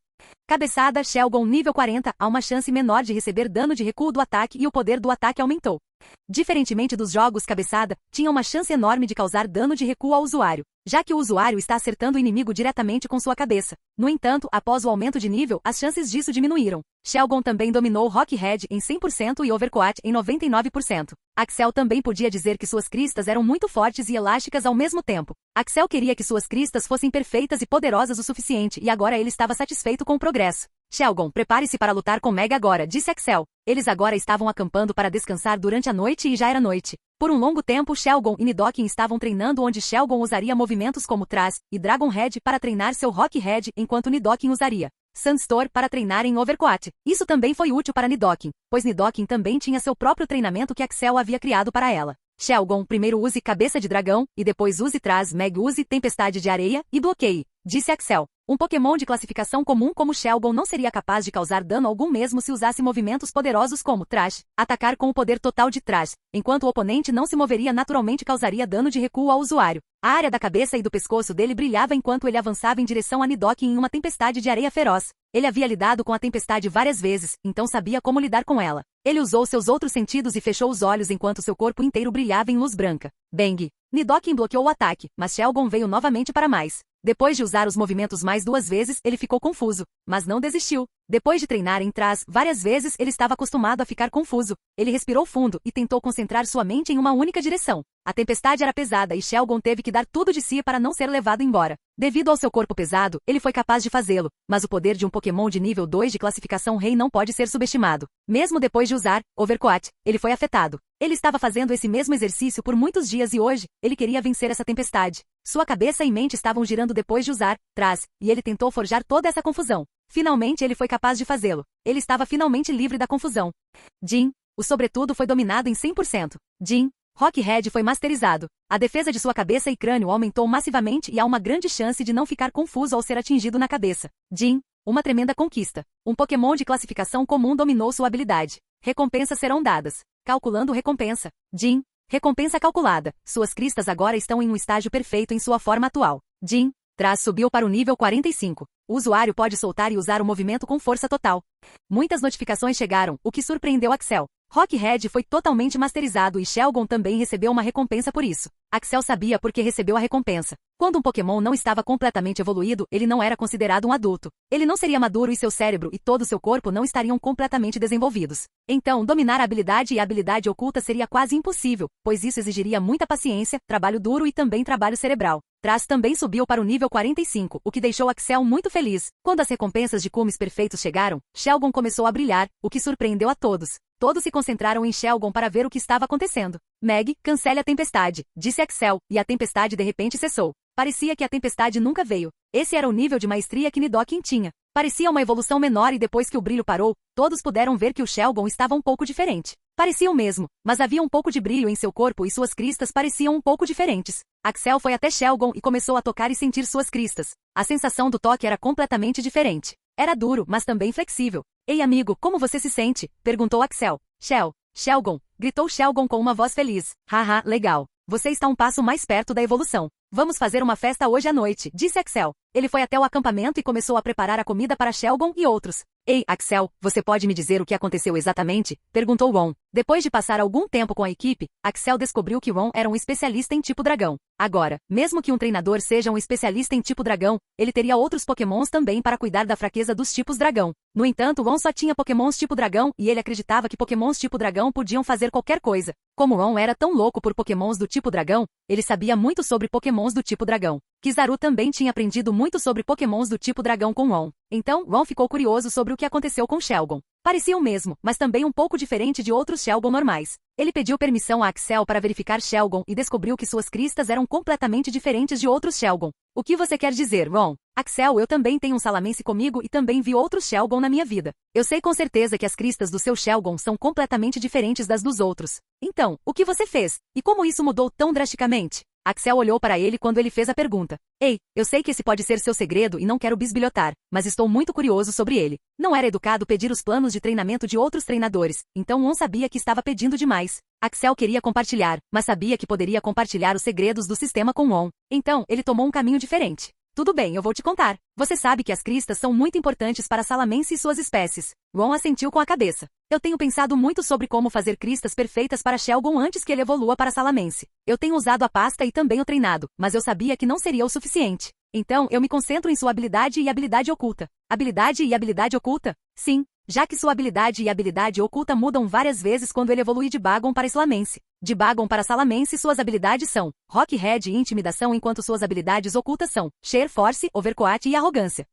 Cabeçada Shelgon nível 40, há uma chance menor de receber dano de recuo do ataque e o poder do ataque aumentou. Diferentemente dos jogos cabeçada, tinha uma chance enorme de causar dano de recuo ao usuário, já que o usuário está acertando o inimigo diretamente com sua cabeça. No entanto, após o aumento de nível, as chances disso diminuíram. Shelgon também dominou Rockhead em 100% e Overcoat em 99%. Axel também podia dizer que suas cristas eram muito fortes e elásticas ao mesmo tempo. Axel queria que suas cristas fossem perfeitas e poderosas o suficiente e agora ele estava satisfeito com o progresso. Shelgon, prepare-se para lutar com Meg agora, disse Axel. Eles agora estavam acampando para descansar durante a noite e já era noite. Por um longo tempo Shelgon e Nidoking estavam treinando onde Shelgon usaria movimentos como Thras e Dragonhead para treinar seu Rockhead enquanto Nidoking usaria Sandstorm para treinar em Overcoat. Isso também foi útil para Nidoking, pois Nidoking também tinha seu próprio treinamento que Axel havia criado para ela. Shelgon, primeiro use Cabeça de Dragão, e depois use Thras, Meg use Tempestade de Areia, e bloqueie, disse Axel. Um Pokémon de classificação comum como Shelgon não seria capaz de causar dano algum mesmo se usasse movimentos poderosos como Thrash, atacar com o poder total de Thrash, enquanto o oponente não se moveria naturalmente causaria dano de recuo ao usuário. A área da cabeça e do pescoço dele brilhava enquanto ele avançava em direção a Nidoking em uma tempestade de areia feroz. Ele havia lidado com a tempestade várias vezes, então sabia como lidar com ela. Ele usou seus outros sentidos e fechou os olhos enquanto seu corpo inteiro brilhava em luz branca. Bang! Nidoking bloqueou o ataque, mas Shelgon veio novamente para mais. Depois de usar os movimentos mais 2 vezes, ele ficou confuso, mas não desistiu. Depois de treinar em Thras várias vezes, ele estava acostumado a ficar confuso. Ele respirou fundo e tentou concentrar sua mente em uma única direção. A tempestade era pesada e Shelgon teve que dar tudo de si para não ser levado embora. Devido ao seu corpo pesado, ele foi capaz de fazê-lo, mas o poder de um Pokémon de nível 2 de classificação Rei não pode ser subestimado. Mesmo depois de usar Overcoat, ele foi afetado. Ele estava fazendo esse mesmo exercício por muitos dias e hoje, ele queria vencer essa tempestade. Sua cabeça e mente estavam girando depois de usar Thras, e ele tentou forjar toda essa confusão. Finalmente ele foi capaz de fazê-lo. Ele estava finalmente livre da confusão. Jin, o sobretudo foi dominado em 100%. Jin, Rockhead foi masterizado. A defesa de sua cabeça e crânio aumentou massivamente e há uma grande chance de não ficar confuso ao ser atingido na cabeça. Jin, uma tremenda conquista. Um Pokémon de classificação comum dominou sua habilidade. Recompensas serão dadas. Calculando recompensa. Jin, recompensa calculada. Suas cristas agora estão em um estágio perfeito em sua forma atual. Jin, Thras subiu para o nível 45. O usuário pode soltar e usar o movimento com força total. Muitas notificações chegaram, o que surpreendeu Axel. Rockhead foi totalmente masterizado e Shelgon também recebeu uma recompensa por isso. Axel sabia porque recebeu a recompensa. Quando um Pokémon não estava completamente evoluído, ele não era considerado um adulto. Ele não seria maduro e seu cérebro e todo seu corpo não estariam completamente desenvolvidos. Então, dominar a habilidade e a habilidade oculta seria quase impossível, pois isso exigiria muita paciência, trabalho duro e também trabalho cerebral. Trash também subiu para o nível 45, o que deixou Axel muito feliz. Quando as recompensas de cumes perfeitos chegaram, Shelgon começou a brilhar, o que surpreendeu a todos. Todos se concentraram em Shelgon para ver o que estava acontecendo. Meg, cancele a tempestade, disse Axel, e a tempestade de repente cessou. Parecia que a tempestade nunca veio. Esse era o nível de maestria que Nidoking tinha. Parecia uma evolução menor e depois que o brilho parou, todos puderam ver que o Shelgon estava um pouco diferente. Parecia o mesmo, mas havia um pouco de brilho em seu corpo e suas cristas pareciam um pouco diferentes. Axel foi até Shelgon e começou a tocar e sentir suas cristas. A sensação do toque era completamente diferente. Era duro, mas também flexível. Ei amigo, como você se sente? Perguntou Axel. Shelgon, gritou Shelgon com uma voz feliz. Haha, legal. Você está um passo mais perto da evolução. Vamos fazer uma festa hoje à noite, disse Axel. Ele foi até o acampamento e começou a preparar a comida para Shelgon e outros. Ei, Axel, você pode me dizer o que aconteceu exatamente? Perguntou Ron. Depois de passar algum tempo com a equipe, Axel descobriu que Ron era um especialista em tipo dragão. Agora, mesmo que um treinador seja um especialista em tipo dragão, ele teria outros pokémons também para cuidar da fraqueza dos tipos dragão. No entanto, Ron só tinha pokémons tipo dragão e ele acreditava que pokémons tipo dragão podiam fazer qualquer coisa. Como Ron era tão louco por pokémons do tipo dragão, ele sabia muito sobre pokémons do tipo dragão. Kizaru também tinha aprendido muito sobre pokémons do tipo dragão com Ron. Então, Ron ficou curioso sobre o que aconteceu com Shelgon. Parecia o mesmo, mas também um pouco diferente de outros Shelgon normais. Ele pediu permissão a Axel para verificar Shelgon e descobriu que suas cristas eram completamente diferentes de outros Shelgon. O que você quer dizer, Ron? Axel, eu também tenho um Salamence comigo e também vi outros Shelgon na minha vida. Eu sei com certeza que as cristas do seu Shelgon são completamente diferentes das dos outros. Então, o que você fez? E como isso mudou tão drasticamente? Axel olhou para ele quando ele fez a pergunta. Ei, eu sei que esse pode ser seu segredo e não quero bisbilhotar, mas estou muito curioso sobre ele. Não era educado pedir os planos de treinamento de outros treinadores, então Ron sabia que estava pedindo demais. Axel queria compartilhar, mas sabia que poderia compartilhar os segredos do sistema com Ron. Então, ele tomou um caminho diferente. Tudo bem, eu vou te contar. Você sabe que as cristas são muito importantes para Salamence e suas espécies. Ron assentiu com a cabeça. Eu tenho pensado muito sobre como fazer cristas perfeitas para Shelgon antes que ele evolua para Salamence. Eu tenho usado a pasta e também o treinado, mas eu sabia que não seria o suficiente. Então, eu me concentro em sua habilidade e habilidade oculta. Habilidade e habilidade oculta? Sim, já que sua habilidade e habilidade oculta mudam várias vezes quando ele evolui de Bagon para Salamence. De Bagon para Salamence, suas habilidades são Rockhead e Intimidação, enquanto suas habilidades ocultas são Sheer Force, Overcoat e Arrogância.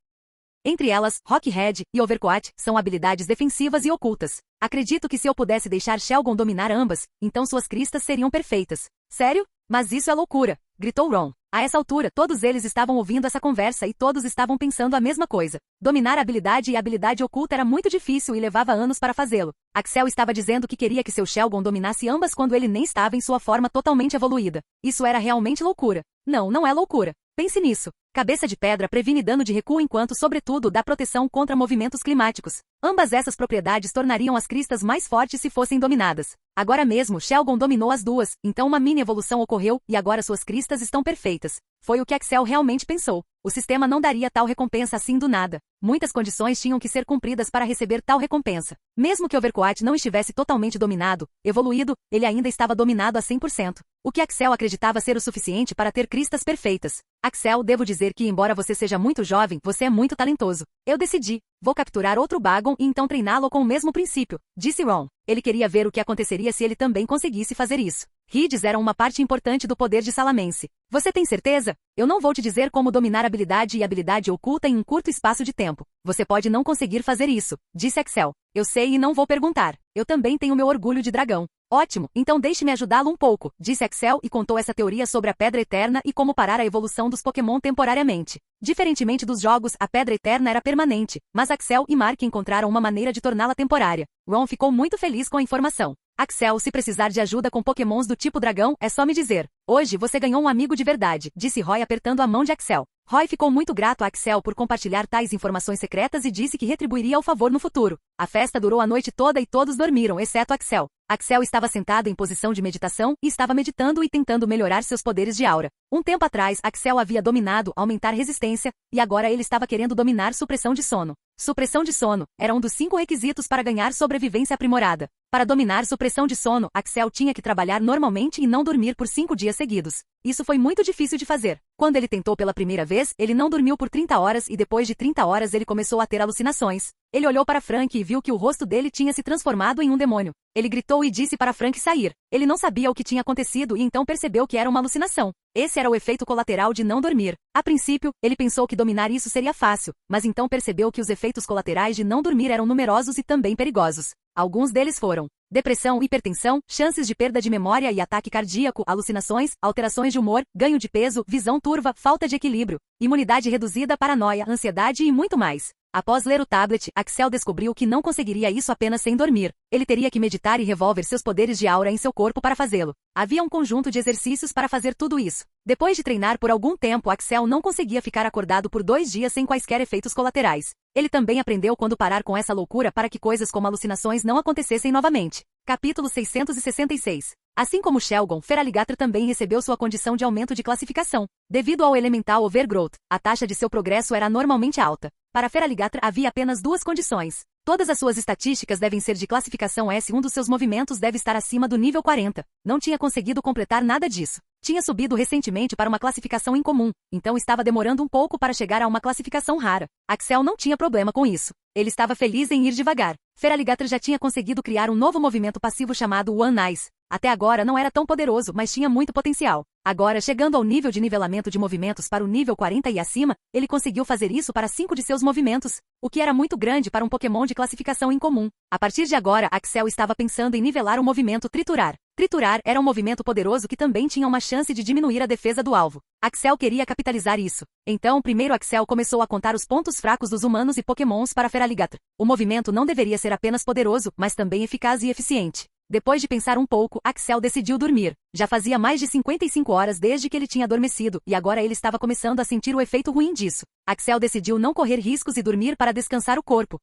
Entre elas, Rockhead e Overcoat são habilidades defensivas e ocultas. Acredito que se eu pudesse deixar Shelgon dominar ambas, então suas cristas seriam perfeitas. Sério? Mas isso é loucura, gritou Ron. A essa altura, todos eles estavam ouvindo essa conversa e todos estavam pensando a mesma coisa. Dominar a habilidade e a habilidade oculta era muito difícil e levava anos para fazê-lo. Axel estava dizendo que queria que seu Shelgon dominasse ambas quando ele nem estava em sua forma totalmente evoluída. Isso era realmente loucura. Não, não é loucura. Pense nisso. Cabeça de pedra previne dano de recuo enquanto, sobretudo, dá proteção contra movimentos climáticos. Ambas essas propriedades tornariam as cristas mais fortes se fossem dominadas. Agora mesmo, Shelgon dominou as duas, então uma mini evolução ocorreu e agora suas cristas estão perfeitas. Foi o que Axel realmente pensou. O sistema não daria tal recompensa assim do nada. Muitas condições tinham que ser cumpridas para receber tal recompensa. Mesmo que Overcoat não estivesse totalmente dominado, evoluído, ele ainda estava dominado a 100%. O que Axel acreditava ser o suficiente para ter cristas perfeitas. Axel, devo dizer que embora você seja muito jovem, você é muito talentoso. Eu decidi. Vou capturar outro Bagon e então treiná-lo com o mesmo princípio, disse Ron. Ele queria ver o que aconteceria se ele também conseguisse fazer isso. Rides eram uma parte importante do poder de Salamence. Você tem certeza? Eu não vou te dizer como dominar habilidade e habilidade oculta em um curto espaço de tempo. Você pode não conseguir fazer isso, disse Axel. Eu sei e não vou perguntar. Eu também tenho meu orgulho de dragão. Ótimo, então deixe-me ajudá-lo um pouco, disse Axel e contou essa teoria sobre a Pedra Eterna e como parar a evolução dos Pokémon temporariamente. Diferentemente dos jogos, a Pedra Eterna era permanente, mas Axel e Mark encontraram uma maneira de torná-la temporária. Ron ficou muito feliz com a informação. Axel, se precisar de ajuda com pokémons do tipo dragão, é só me dizer. Hoje você ganhou um amigo de verdade, disse Roy apertando a mão de Axel. Roy ficou muito grato a Axel por compartilhar tais informações secretas e disse que retribuiria o favor no futuro. A festa durou a noite toda e todos dormiram, exceto Axel. Axel estava sentado em posição de meditação e estava meditando e tentando melhorar seus poderes de aura. Um tempo atrás, Axel havia dominado aumentar resistência, e agora ele estava querendo dominar supressão de sono. Supressão de sono era um dos 5 requisitos para ganhar sobrevivência aprimorada. Para dominar supressão de sono, Axel tinha que trabalhar normalmente e não dormir por 5 dias seguidos. Isso foi muito difícil de fazer. Quando ele tentou pela primeira vez, ele não dormiu por 30 horas e depois de 30 horas ele começou a ter alucinações. Ele olhou para Frank e viu que o rosto dele tinha se transformado em um demônio. Ele gritou e disse para Frank sair. Ele não sabia o que tinha acontecido e então percebeu que era uma alucinação. Esse era o efeito colateral de não dormir. A princípio, ele pensou que dominar isso seria fácil, mas então percebeu que os efeitos colaterais de não dormir eram numerosos e também perigosos. Alguns deles foram depressão, hipertensão, chances de perda de memória e ataque cardíaco, alucinações, alterações de humor, ganho de peso, visão turva, falta de equilíbrio, imunidade reduzida, paranoia, ansiedade e muito mais. Após ler o tablet, Axel descobriu que não conseguiria isso apenas sem dormir. Ele teria que meditar e revolver seus poderes de aura em seu corpo para fazê-lo. Havia um conjunto de exercícios para fazer tudo isso. Depois de treinar por algum tempo, Axel não conseguia ficar acordado por 2 dias sem quaisquer efeitos colaterais. Ele também aprendeu quando parar com essa loucura para que coisas como alucinações não acontecessem novamente. Capítulo 666. Assim como Shelgon, Feraligatr também recebeu sua condição de aumento de classificação. Devido ao Elemental Overgrowth, a taxa de seu progresso era anormalmente alta. Para Feraligatr havia apenas 2 condições. Todas as suas estatísticas devem ser de classificação S e um dos seus movimentos deve estar acima do nível 40. Não tinha conseguido completar nada disso. Tinha subido recentemente para uma classificação incomum, então estava demorando um pouco para chegar a uma classificação rara. Axel não tinha problema com isso. Ele estava feliz em ir devagar. Feraligatr já tinha conseguido criar um novo movimento passivo chamado One Nice. Até agora não era tão poderoso, mas tinha muito potencial. Agora, chegando ao nível de nivelamento de movimentos para o nível 40 e acima, ele conseguiu fazer isso para 5 de seus movimentos, o que era muito grande para um Pokémon de classificação incomum. A partir de agora, Axel estava pensando em nivelar o movimento Triturar. Triturar era um movimento poderoso que também tinha uma chance de diminuir a defesa do alvo. Axel queria capitalizar isso. Então, primeiro Axel começou a contar os pontos fracos dos humanos e Pokémons para Feraligatr. O movimento não deveria ser apenas poderoso, mas também eficaz e eficiente. Depois de pensar um pouco, Axel decidiu dormir. Já fazia mais de 55 horas desde que ele tinha adormecido, e agora ele estava começando a sentir o efeito ruim disso. Axel decidiu não correr riscos e dormir para descansar o corpo.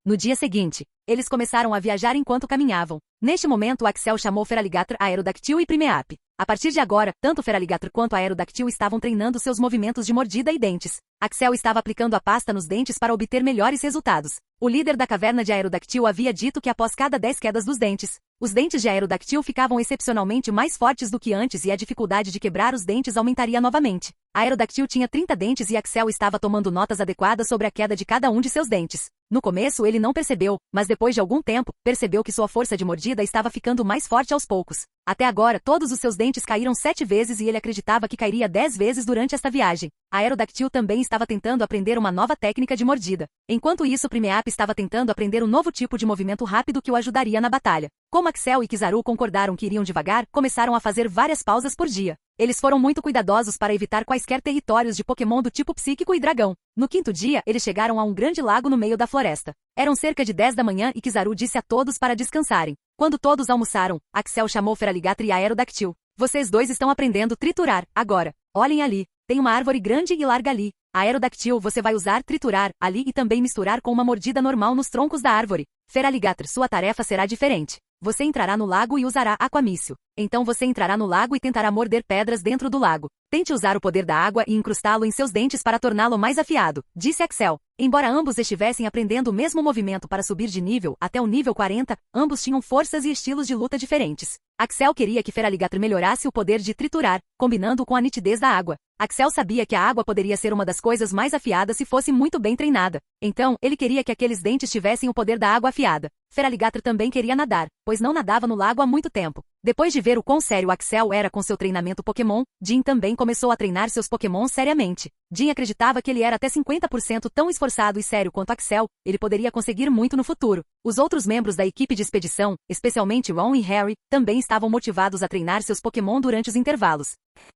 No dia seguinte, eles começaram a viajar enquanto caminhavam. Neste momento, Axel chamou Feraligatr, Aerodactyl e Primeape. A partir de agora, tanto Feraligatr quanto Aerodactyl estavam treinando seus movimentos de mordida e dentes. Axel estava aplicando a pasta nos dentes para obter melhores resultados. O líder da caverna de Aerodactyl havia dito que após cada 10 quedas dos dentes, os dentes de Aerodactyl ficavam excepcionalmente mais fortes do que antes e a dificuldade de quebrar os dentes aumentaria novamente. Aerodactyl tinha 30 dentes e Axel estava tomando notas adequadas sobre a queda de cada um de seus dentes. No começo ele não percebeu, mas depois de algum tempo, percebeu que sua força de mordida estava ficando mais forte aos poucos. Até agora, todos os seus dentes caíram 7 vezes e ele acreditava que cairia 10 vezes durante esta viagem. Aerodactyl também estava tentando aprender uma nova técnica de mordida. Enquanto isso, Primeape estava tentando aprender um novo tipo de movimento rápido que o ajudaria na batalha. Como Axel e Kizaru concordaram que iriam devagar, começaram a fazer várias pausas por dia. Eles foram muito cuidadosos para evitar quaisquer territórios de Pokémon do tipo psíquico e dragão. No 5º dia, eles chegaram a um grande lago no meio da floresta. Eram cerca de 10 da manhã e Kizaru disse a todos para descansarem. Quando todos almoçaram, Axel chamou Feraligatr e Aerodactyl. Vocês dois estão aprendendo triturar, agora. Olhem ali. Tem uma árvore grande e larga ali. Aerodactyl, você vai usar triturar ali e também misturar com uma mordida normal nos troncos da árvore. Feraligatr, sua tarefa será diferente. Você entrará no lago e usará aquamício. Então você entrará no lago e tentará morder pedras dentro do lago. Tente usar o poder da água e incrustá-lo em seus dentes para torná-lo mais afiado, disse Axel. Embora ambos estivessem aprendendo o mesmo movimento para subir de nível até o nível 40, ambos tinham forças e estilos de luta diferentes. Axel queria que Feraligatr melhorasse o poder de triturar, combinando com a nitidez da água. Axel sabia que a água poderia ser uma das coisas mais afiadas se fosse muito bem treinada. Então, ele queria que aqueles dentes tivessem o poder da água afiada. Feraligatr também queria nadar, pois não nadava no lago há muito tempo. Depois de ver o quão sério Axel era com seu treinamento Pokémon, Jin também começou a treinar seus Pokémon seriamente. Jin acreditava que ele era até 50% tão esforçado e sério quanto Axel, ele poderia conseguir muito no futuro. Os outros membros da equipe de expedição, especialmente Ron e Harry, também estavam motivados a treinar seus Pokémon durante os intervalos.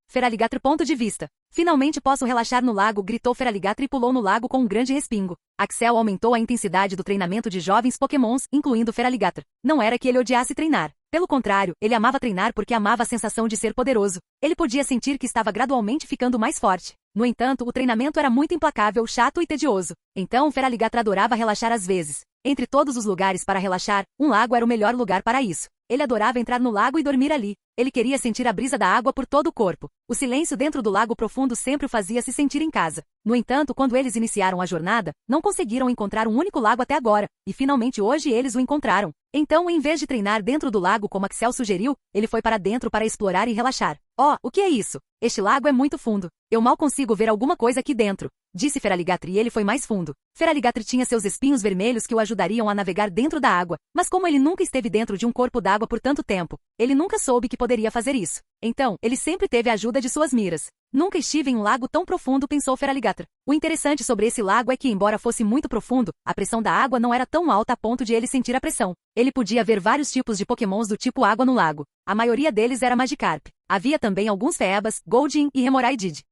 Feraligatr ponto de vista. Finalmente posso relaxar no lago, gritou Feraligatr e pulou no lago com um grande respingo. Axel aumentou a intensidade do treinamento de jovens Pokémons, incluindo Feraligatr. Não era que ele odiasse treinar. Pelo contrário, ele amava treinar porque amava a sensação de ser poderoso. Ele podia sentir que estava gradualmente ficando mais forte. No entanto, o treinamento era muito implacável, chato e tedioso. Então, Feraligatr adorava relaxar às vezes. Entre todos os lugares para relaxar, um lago era o melhor lugar para isso. Ele adorava entrar no lago e dormir ali. Ele queria sentir a brisa da água por todo o corpo. O silêncio dentro do lago profundo sempre o fazia se sentir em casa. No entanto, quando eles iniciaram a jornada, não conseguiram encontrar um único lago até agora, e finalmente hoje eles o encontraram. Então, em vez de treinar dentro do lago como Axel sugeriu, ele foi para dentro para explorar e relaxar. Oh, o que é isso? Este lago é muito fundo. Eu mal consigo ver alguma coisa aqui dentro, disse Feraligatr e ele foi mais fundo. Feraligatr tinha seus espinhos vermelhos que o ajudariam a navegar dentro da água, mas como ele nunca esteve dentro de um corpo d'água por tanto tempo, ele nunca soube que poderia fazer isso. Então, ele sempre teve a ajuda de suas miras. Nunca estive em um lago tão profundo, pensou Feraligatr. O interessante sobre esse lago é que, embora fosse muito profundo, a pressão da água não era tão alta a ponto de ele sentir a pressão. Ele podia ver vários tipos de pokémons do tipo água no lago. A maioria deles era Magikarp. Havia também alguns Feebas, Goldeen e Remoraidid.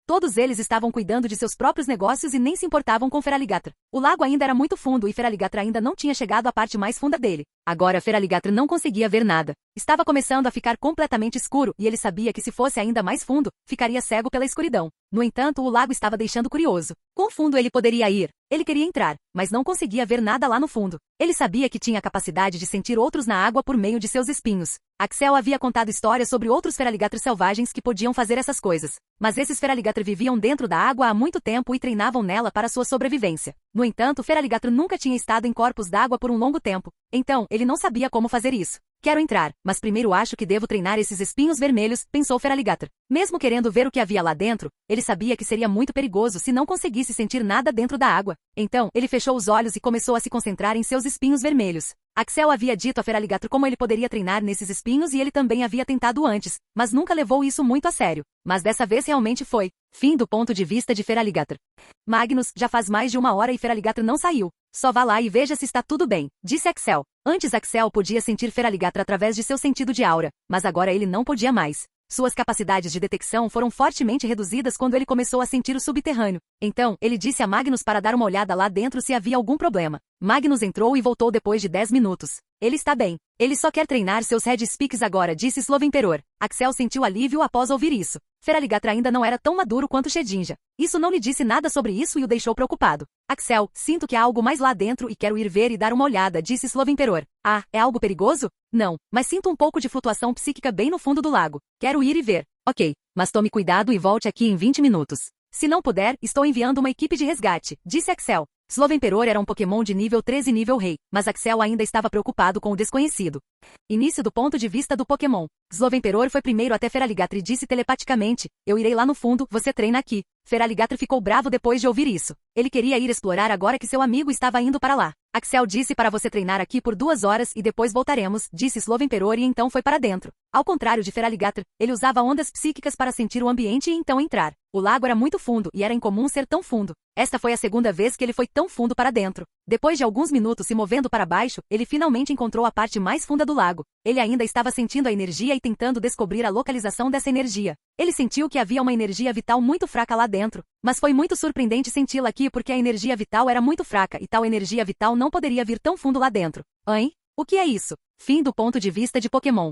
Todos eles estavam cuidando de seus próprios negócios e nem se importavam com Feraligatr. O lago ainda era muito fundo e Feraligatr ainda não tinha chegado à parte mais funda dele. Agora Feraligatr não conseguia ver nada. Estava começando a ficar completamente escuro e ele sabia que se fosse ainda mais fundo, ficaria cego pela escuridão. No entanto, o lago estava deixando curioso. Quão fundo ele poderia ir? Ele queria entrar, mas não conseguia ver nada lá no fundo. Ele sabia que tinha a capacidade de sentir outros na água por meio de seus espinhos. Axel havia contado histórias sobre outros Feraligatr selvagens que podiam fazer essas coisas. Mas esses Feraligatr viviam dentro da água há muito tempo e treinavam nela para sua sobrevivência. No entanto, Feraligatr nunca tinha estado em corpos d'água por um longo tempo. Então, ele não sabia como fazer isso. Quero entrar, mas primeiro acho que devo treinar esses espinhos vermelhos, pensou Feraligatr. Mesmo querendo ver o que havia lá dentro, ele sabia que seria muito perigoso se não conseguisse sentir nada dentro da água. Então, ele fechou os olhos e começou a se concentrar em seus espinhos vermelhos. Axel havia dito a Feraligatr como ele poderia treinar nesses espinhos e ele também havia tentado antes, mas nunca levou isso muito a sério. Mas dessa vez realmente foi. Fim do ponto de vista de Feraligatr. Magnus, já faz mais de 1 hora e Feraligatr não saiu. Só vá lá e veja se está tudo bem, disse Axel. Antes Axel podia sentir Feraligatr através de seu sentido de aura, mas agora ele não podia mais. Suas capacidades de detecção foram fortemente reduzidas quando ele começou a sentir o subterrâneo. Então, ele disse a Magnus para dar uma olhada lá dentro se havia algum problema. Magnus entrou e voltou depois de 10 minutos. Ele está bem. Ele só quer treinar seus Red Speaks agora, disse Slovenperor. Axel sentiu alívio após ouvir isso. Feraligatr ainda não era tão maduro quanto Shedinja. Isso não lhe disse nada sobre isso e o deixou preocupado. Axel, sinto que há algo mais lá dentro e quero ir ver e dar uma olhada, disse Slovenperor. Ah, é algo perigoso? Não, mas sinto um pouco de flutuação psíquica bem no fundo do lago. Quero ir e ver. Ok, mas tome cuidado e volte aqui em 20 minutos. Se não puder, estou enviando uma equipe de resgate, disse Axel. Slovenperor era um Pokémon de nível 13 nível rei, mas Axel ainda estava preocupado com o desconhecido. Início do ponto de vista do Pokémon. Slovenperor foi primeiro até Feraligatr e disse telepaticamente, eu irei lá no fundo, você treina aqui. Feraligatr ficou bravo depois de ouvir isso. Ele queria ir explorar agora que seu amigo estava indo para lá. Axel disse para você treinar aqui por 2 horas e depois voltaremos, disse Slovenperor e então foi para dentro. Ao contrário de Feraligatr, ele usava ondas psíquicas para sentir o ambiente e então entrar. O lago era muito fundo e era incomum ser tão fundo. Esta foi a segunda vez que ele foi tão fundo para dentro. Depois de alguns minutos se movendo para baixo, ele finalmente encontrou a parte mais funda do lago. Ele ainda estava sentindo a energia e tentando descobrir a localização dessa energia. Ele sentiu que havia uma energia vital muito fraca lá dentro. Mas foi muito surpreendente senti-la aqui porque a energia vital era muito fraca e tal energia vital não poderia vir tão fundo lá dentro. Hein? O que é isso? Fim do ponto de vista de Pokémon.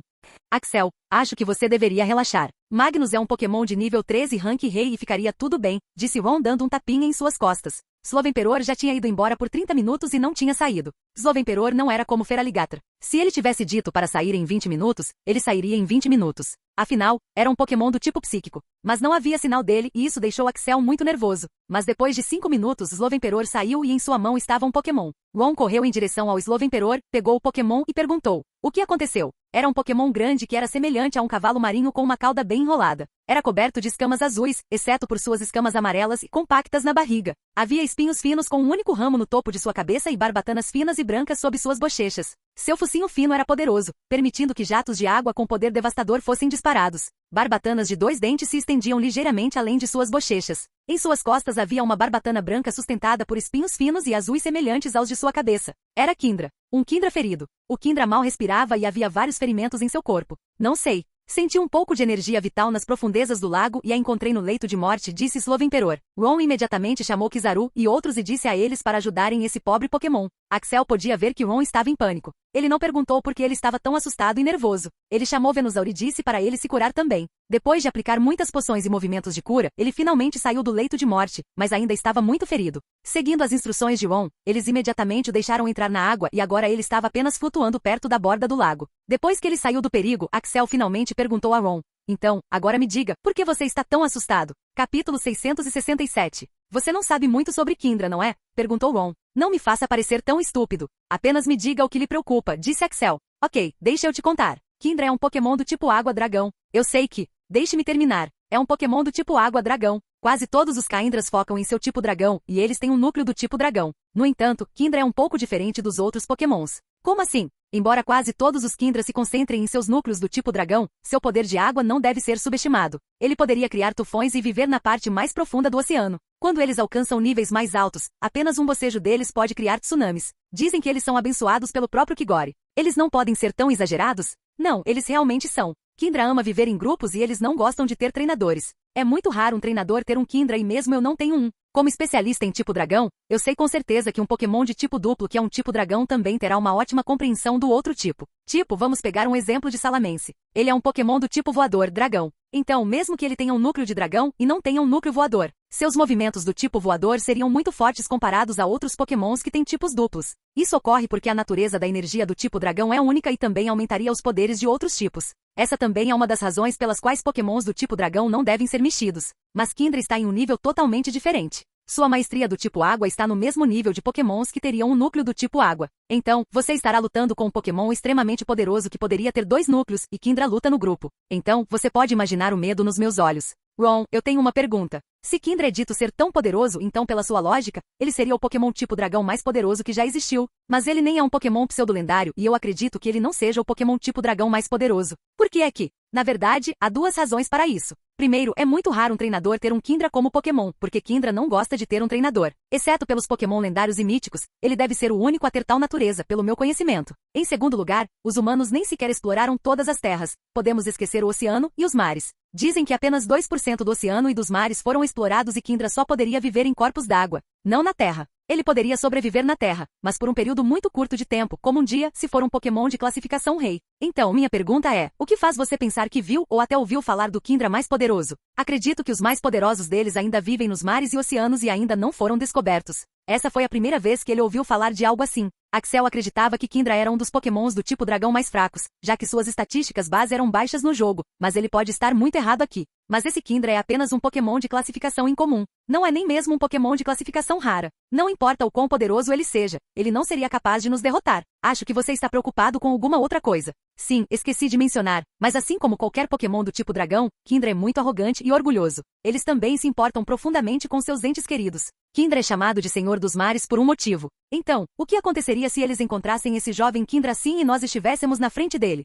Axel, acho que você deveria relaxar. Magnus é um Pokémon de nível 13 rank rei e ficaria tudo bem, disse Ron dando um tapinha em suas costas. Slovenperor já tinha ido embora por 30 minutos e não tinha saído. Slovenperor não era como Feraligatr. Se ele tivesse dito para sair em 20 minutos, ele sairia em 20 minutos. Afinal, era um Pokémon do tipo psíquico. Mas não havia sinal dele e isso deixou Axel muito nervoso. Mas depois de 5 minutos Slovenperor saiu e em sua mão estava um Pokémon. Ron correu em direção ao Slovenperor, pegou o Pokémon e perguntou, o que aconteceu? Era um Pokémon grande que era semelhante a um cavalo marinho com uma cauda bem enrolada. Era coberto de escamas azuis, exceto por suas escamas amarelas e compactas na barriga. Havia espinhos finos com um único ramo no topo de sua cabeça e barbatanas finas e brancas sob suas bochechas. Seu focinho fino era poderoso, permitindo que jatos de água com poder devastador fossem disparados. Barbatanas de 2 dentes se estendiam ligeiramente além de suas bochechas. Em suas costas havia uma barbatana branca sustentada por espinhos finos e azuis semelhantes aos de sua cabeça. Era Kindra. Um Kindra ferido. O Kindra mal respirava e havia vários ferimentos em seu corpo. Não sei. Senti um pouco de energia vital nas profundezas do lago e a encontrei no leito de morte, disse Slovenperor. Ron imediatamente chamou Kizaru e outros e disse a eles para ajudarem esse pobre Pokémon. Axel podia ver que Ron estava em pânico. Ele não perguntou por que ele estava tão assustado e nervoso. Ele chamou Venusaur e disse para ele se curar também. Depois de aplicar muitas poções e movimentos de cura, ele finalmente saiu do leito de morte, mas ainda estava muito ferido. Seguindo as instruções de Ron, eles imediatamente o deixaram entrar na água e agora ele estava apenas flutuando perto da borda do lago. Depois que ele saiu do perigo, Axel finalmente perguntou a Ron: então, agora me diga, por que você está tão assustado? Capítulo 667. Você não sabe muito sobre Kindra, não é? Perguntou Ron. Não me faça parecer tão estúpido. Apenas me diga o que lhe preocupa, disse Axel. Ok, deixa eu te contar. Kindra é um Pokémon do tipo Água-Dragão. Eu sei que... Deixe-me terminar. É um Pokémon do tipo Água-Dragão. Quase todos os Kyndras focam em seu tipo dragão, e eles têm um núcleo do tipo dragão. No entanto, Kyndra é um pouco diferente dos outros Pokémons. Como assim? Embora quase todos os Kyndras se concentrem em seus núcleos do tipo dragão, seu poder de água não deve ser subestimado. Ele poderia criar tufões e viver na parte mais profunda do oceano. Quando eles alcançam níveis mais altos, apenas um bocejo deles pode criar tsunamis. Dizem que eles são abençoados pelo próprio Kigori. Eles não podem ser tão exagerados? Não, eles realmente são. Kyndra ama viver em grupos e eles não gostam de ter treinadores. É muito raro um treinador ter um Kyndra e mesmo eu não tenho um. Como especialista em tipo dragão, eu sei com certeza que um Pokémon de tipo duplo que é um tipo dragão também terá uma ótima compreensão do outro tipo. Vamos pegar um exemplo de Salamence. Ele é um Pokémon do tipo voador, dragão. Então, mesmo que ele tenha um núcleo de dragão e não tenha um núcleo voador, seus movimentos do tipo voador seriam muito fortes comparados a outros Pokémons que têm tipos duplos. Isso ocorre porque a natureza da energia do tipo dragão é única e também aumentaria os poderes de outros tipos. Essa também é uma das razões pelas quais Pokémons do tipo dragão não devem ser mexidos. Mas Kyndra está em um nível totalmente diferente. Sua maestria do tipo água está no mesmo nível de Pokémons que teriam um núcleo do tipo água. Então, você estará lutando com um Pokémon extremamente poderoso que poderia ter 2 núcleos, e Kyndra luta no grupo. Então, você pode imaginar o medo nos meus olhos. Ron, eu tenho uma pergunta. Se Kyndra é dito ser tão poderoso, então pela sua lógica, ele seria o Pokémon tipo dragão mais poderoso que já existiu. Mas ele nem é um Pokémon pseudo-lendário e eu acredito que ele não seja o Pokémon tipo dragão mais poderoso. Por que é que? Na verdade, há 2 razões para isso. Primeiro, é muito raro um treinador ter um Kyndra como Pokémon, porque Kyndra não gosta de ter um treinador. Exceto pelos Pokémon lendários e míticos, ele deve ser o único a ter tal natureza, pelo meu conhecimento. Em segundo lugar, os humanos nem sequer exploraram todas as terras. Podemos esquecer o oceano e os mares. Dizem que apenas 2% do oceano e dos mares foram explorados e Kyndra só poderia viver em corpos d'água, não na terra. Ele poderia sobreviver na Terra, mas por um período muito curto de tempo, como um dia, se for um Pokémon de classificação rei. Então, minha pergunta é, o que faz você pensar que viu ou até ouviu falar do Kyndra mais poderoso? Acredito que os mais poderosos deles ainda vivem nos mares e oceanos e ainda não foram descobertos. Essa foi a primeira vez que ele ouviu falar de algo assim. Axel acreditava que Kyndra era um dos Pokémons do tipo dragão mais fracos, já que suas estatísticas base eram baixas no jogo, mas ele pode estar muito errado aqui. Mas esse Kyndra é apenas um Pokémon de classificação incomum. Não é nem mesmo um Pokémon de classificação rara. Não importa o quão poderoso ele seja, ele não seria capaz de nos derrotar. Acho que você está preocupado com alguma outra coisa. Sim, esqueci de mencionar, mas assim como qualquer Pokémon do tipo dragão, Kyndra é muito arrogante e orgulhoso. Eles também se importam profundamente com seus entes queridos. Kyndra é chamado de Senhor dos Mares por um motivo. Então, o que aconteceria se eles encontrassem esse jovem Kyndra assim e nós estivéssemos na frente dele?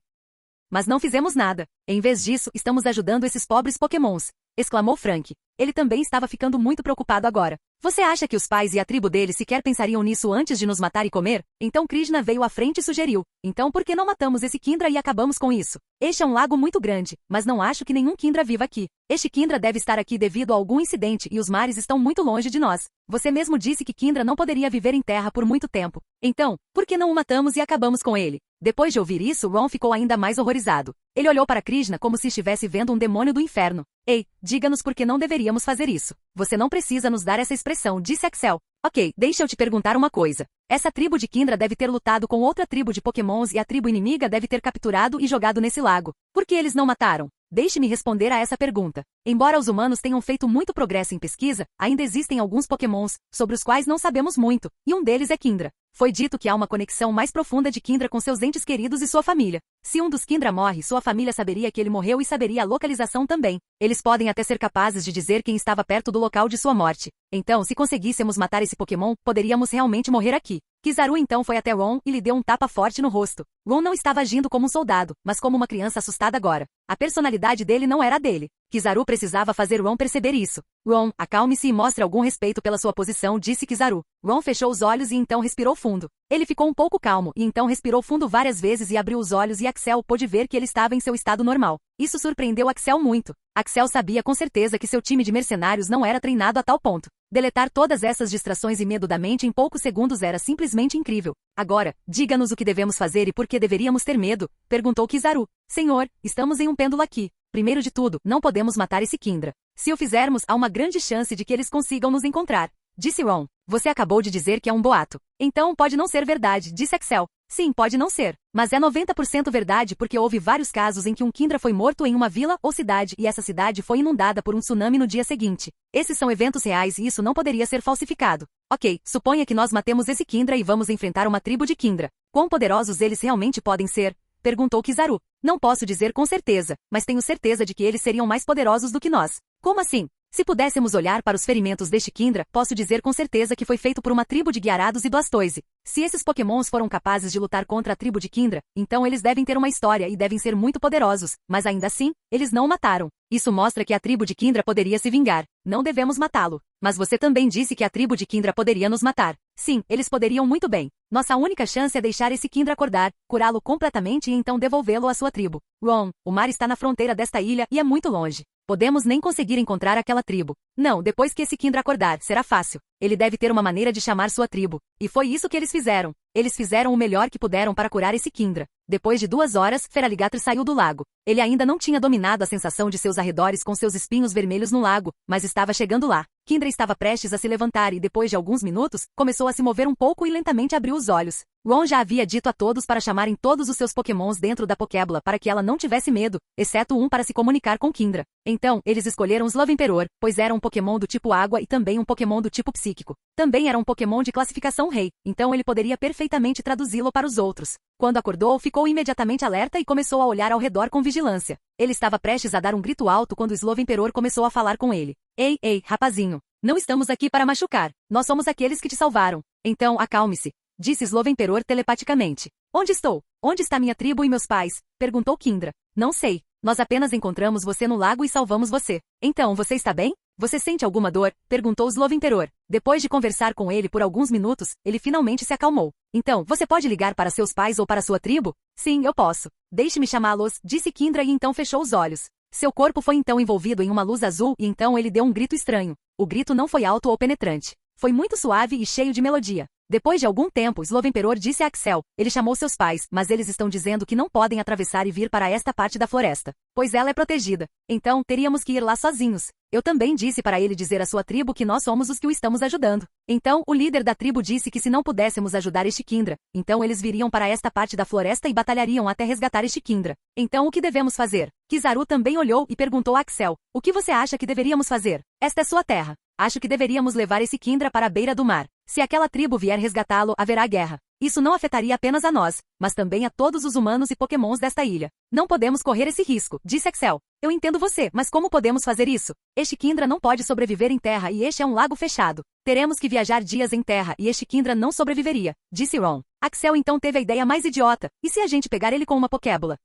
Mas não fizemos nada. Em vez disso, estamos ajudando esses pobres Pokémons, exclamou Frank. Ele também estava ficando muito preocupado agora. Você acha que os pais e a tribo dele sequer pensariam nisso antes de nos matar e comer? Então Krishna veio à frente e sugeriu. Então por que não matamos esse Kyndra e acabamos com isso? Este é um lago muito grande, mas não acho que nenhum Kyndra viva aqui. Este Kyndra deve estar aqui devido a algum incidente e os mares estão muito longe de nós. Você mesmo disse que Kyndra não poderia viver em terra por muito tempo. Então, por que não o matamos e acabamos com ele? Depois de ouvir isso, Ron ficou ainda mais horrorizado. Ele olhou para Krishna como se estivesse vendo um demônio do inferno. Ei, diga-nos por que não deveríamos fazer isso. Você não precisa nos dar essa expressão, disse Axel. Ok, deixa eu te perguntar uma coisa. Essa tribo de Kyndra deve ter lutado com outra tribo de Pokémons e a tribo inimiga deve ter capturado e jogado nesse lago. Por que eles não mataram? Deixe-me responder a essa pergunta. Embora os humanos tenham feito muito progresso em pesquisa, ainda existem alguns Pokémons, sobre os quais não sabemos muito, e um deles é Kyndra. Foi dito que há uma conexão mais profunda de Kyndra com seus entes queridos e sua família. Se um dos Kyndra morre, sua família saberia que ele morreu e saberia a localização também. Eles podem até ser capazes de dizer quem estava perto do local de sua morte. Então, se conseguíssemos matar esse Pokémon, poderíamos realmente morrer aqui. Kizaru então foi até Ron e lhe deu um tapa forte no rosto. Ron não estava agindo como um soldado, mas como uma criança assustada agora. A personalidade dele não era a dele. Kizaru precisava fazer Ron perceber isso. Ron, acalme-se e mostre algum respeito pela sua posição, disse Kizaru. Ron fechou os olhos e então respirou fundo. Ele ficou um pouco calmo e então respirou fundo várias vezes e abriu os olhos e Axel pôde ver que ele estava em seu estado normal. Isso surpreendeu Axel muito. Axel sabia com certeza que seu time de mercenários não era treinado a tal ponto. Deletar todas essas distrações e medo da mente em poucos segundos era simplesmente incrível. Agora, diga-nos o que devemos fazer e por que deveríamos ter medo, perguntou Kizaru. Senhor, estamos em um pêndulo aqui. Primeiro de tudo, não podemos matar esse Kindra. Se o fizermos, há uma grande chance de que eles consigam nos encontrar. Disse Ron. Você acabou de dizer que é um boato. Então pode não ser verdade, disse Axel. Sim, pode não ser. Mas é 90% verdade porque houve vários casos em que um Kindra foi morto em uma vila ou cidade e essa cidade foi inundada por um tsunami no dia seguinte. Esses são eventos reais e isso não poderia ser falsificado. Ok, suponha que nós matemos esse Kindra e vamos enfrentar uma tribo de Kindra. Quão poderosos eles realmente podem ser? Perguntou Kizaru. Não posso dizer com certeza, mas tenho certeza de que eles seriam mais poderosos do que nós. Como assim? Se pudéssemos olhar para os ferimentos deste Kindra, posso dizer com certeza que foi feito por uma tribo de Gyarados e Blastoise. Se esses pokémons foram capazes de lutar contra a tribo de Kindra, então eles devem ter uma história e devem ser muito poderosos, mas ainda assim, eles não o mataram. Isso mostra que a tribo de Kindra poderia se vingar. Não devemos matá-lo. Mas você também disse que a tribo de Kindra poderia nos matar. Sim, eles poderiam muito bem. Nossa única chance é deixar esse Kindra acordar, curá-lo completamente e então devolvê-lo à sua tribo. Ron, o mar está na fronteira desta ilha e é muito longe. Podemos nem conseguir encontrar aquela tribo. Não, depois que esse Kindra acordar, será fácil. Ele deve ter uma maneira de chamar sua tribo. E foi isso que eles fizeram. Eles fizeram o melhor que puderam para curar esse Kindra. Depois de 2 horas, Feraligatr saiu do lago. Ele ainda não tinha dominado a sensação de seus arredores com seus espinhos vermelhos no lago, mas estava chegando lá. Kindra estava prestes a se levantar e depois de alguns minutos, começou a se mover um pouco e lentamente abriu os olhos. Ron já havia dito a todos para chamarem todos os seus pokémons dentro da Pokébola para que ela não tivesse medo, exceto um para se comunicar com Kindra. Então, eles escolheram Slowemperor, pois era um pokémon do tipo água e também um pokémon do tipo psíquico. Também era um pokémon de classificação rei, então ele poderia perfeitamente traduzi-lo para os outros. Quando acordou, ficou imediatamente alerta e começou a olhar ao redor com vigilância. Ele estava prestes a dar um grito alto quando Slowemperor começou a falar com ele. Ei, rapazinho. Não estamos aqui para machucar. Nós somos aqueles que te salvaram. Então, acalme-se. Disse Slowemperor telepaticamente. Onde estou? Onde está minha tribo e meus pais? Perguntou Kindra. Não sei. Nós apenas encontramos você no lago e salvamos você. Então, você está bem? Você sente alguma dor? Perguntou Slowemperor. Depois de conversar com ele por alguns minutos, ele finalmente se acalmou. Então, você pode ligar para seus pais ou para sua tribo? Sim, eu posso. Deixe-me chamá-los, disse Kindra e então fechou os olhos. Seu corpo foi então envolvido em uma luz azul e então ele deu um grito estranho. O grito não foi alto ou penetrante. Foi muito suave e cheio de melodia. Depois de algum tempo, Slowemperor disse a Axel. Ele chamou seus pais, mas eles estão dizendo que não podem atravessar e vir para esta parte da floresta, pois ela é protegida. Então, teríamos que ir lá sozinhos. Eu também disse para ele dizer à sua tribo que nós somos os que o estamos ajudando. Então, o líder da tribo disse que se não pudéssemos ajudar este Kindra, então eles viriam para esta parte da floresta e batalhariam até resgatar este Kindra. Então, o que devemos fazer? Kizaru também olhou e perguntou a Axel. O que você acha que deveríamos fazer? Esta é sua terra. Acho que deveríamos levar esse Kindra para a beira do mar. Se aquela tribo vier resgatá-lo, haverá guerra. Isso não afetaria apenas a nós, mas também a todos os humanos e pokémons desta ilha. Não podemos correr esse risco, disse Axel. Eu entendo você, mas como podemos fazer isso? Este Kindra não pode sobreviver em terra e este é um lago fechado. Teremos que viajar dias em terra e este Kindra não sobreviveria, disse Ron. Axel então teve a ideia mais idiota. E se a gente pegar ele com uma Pokébola?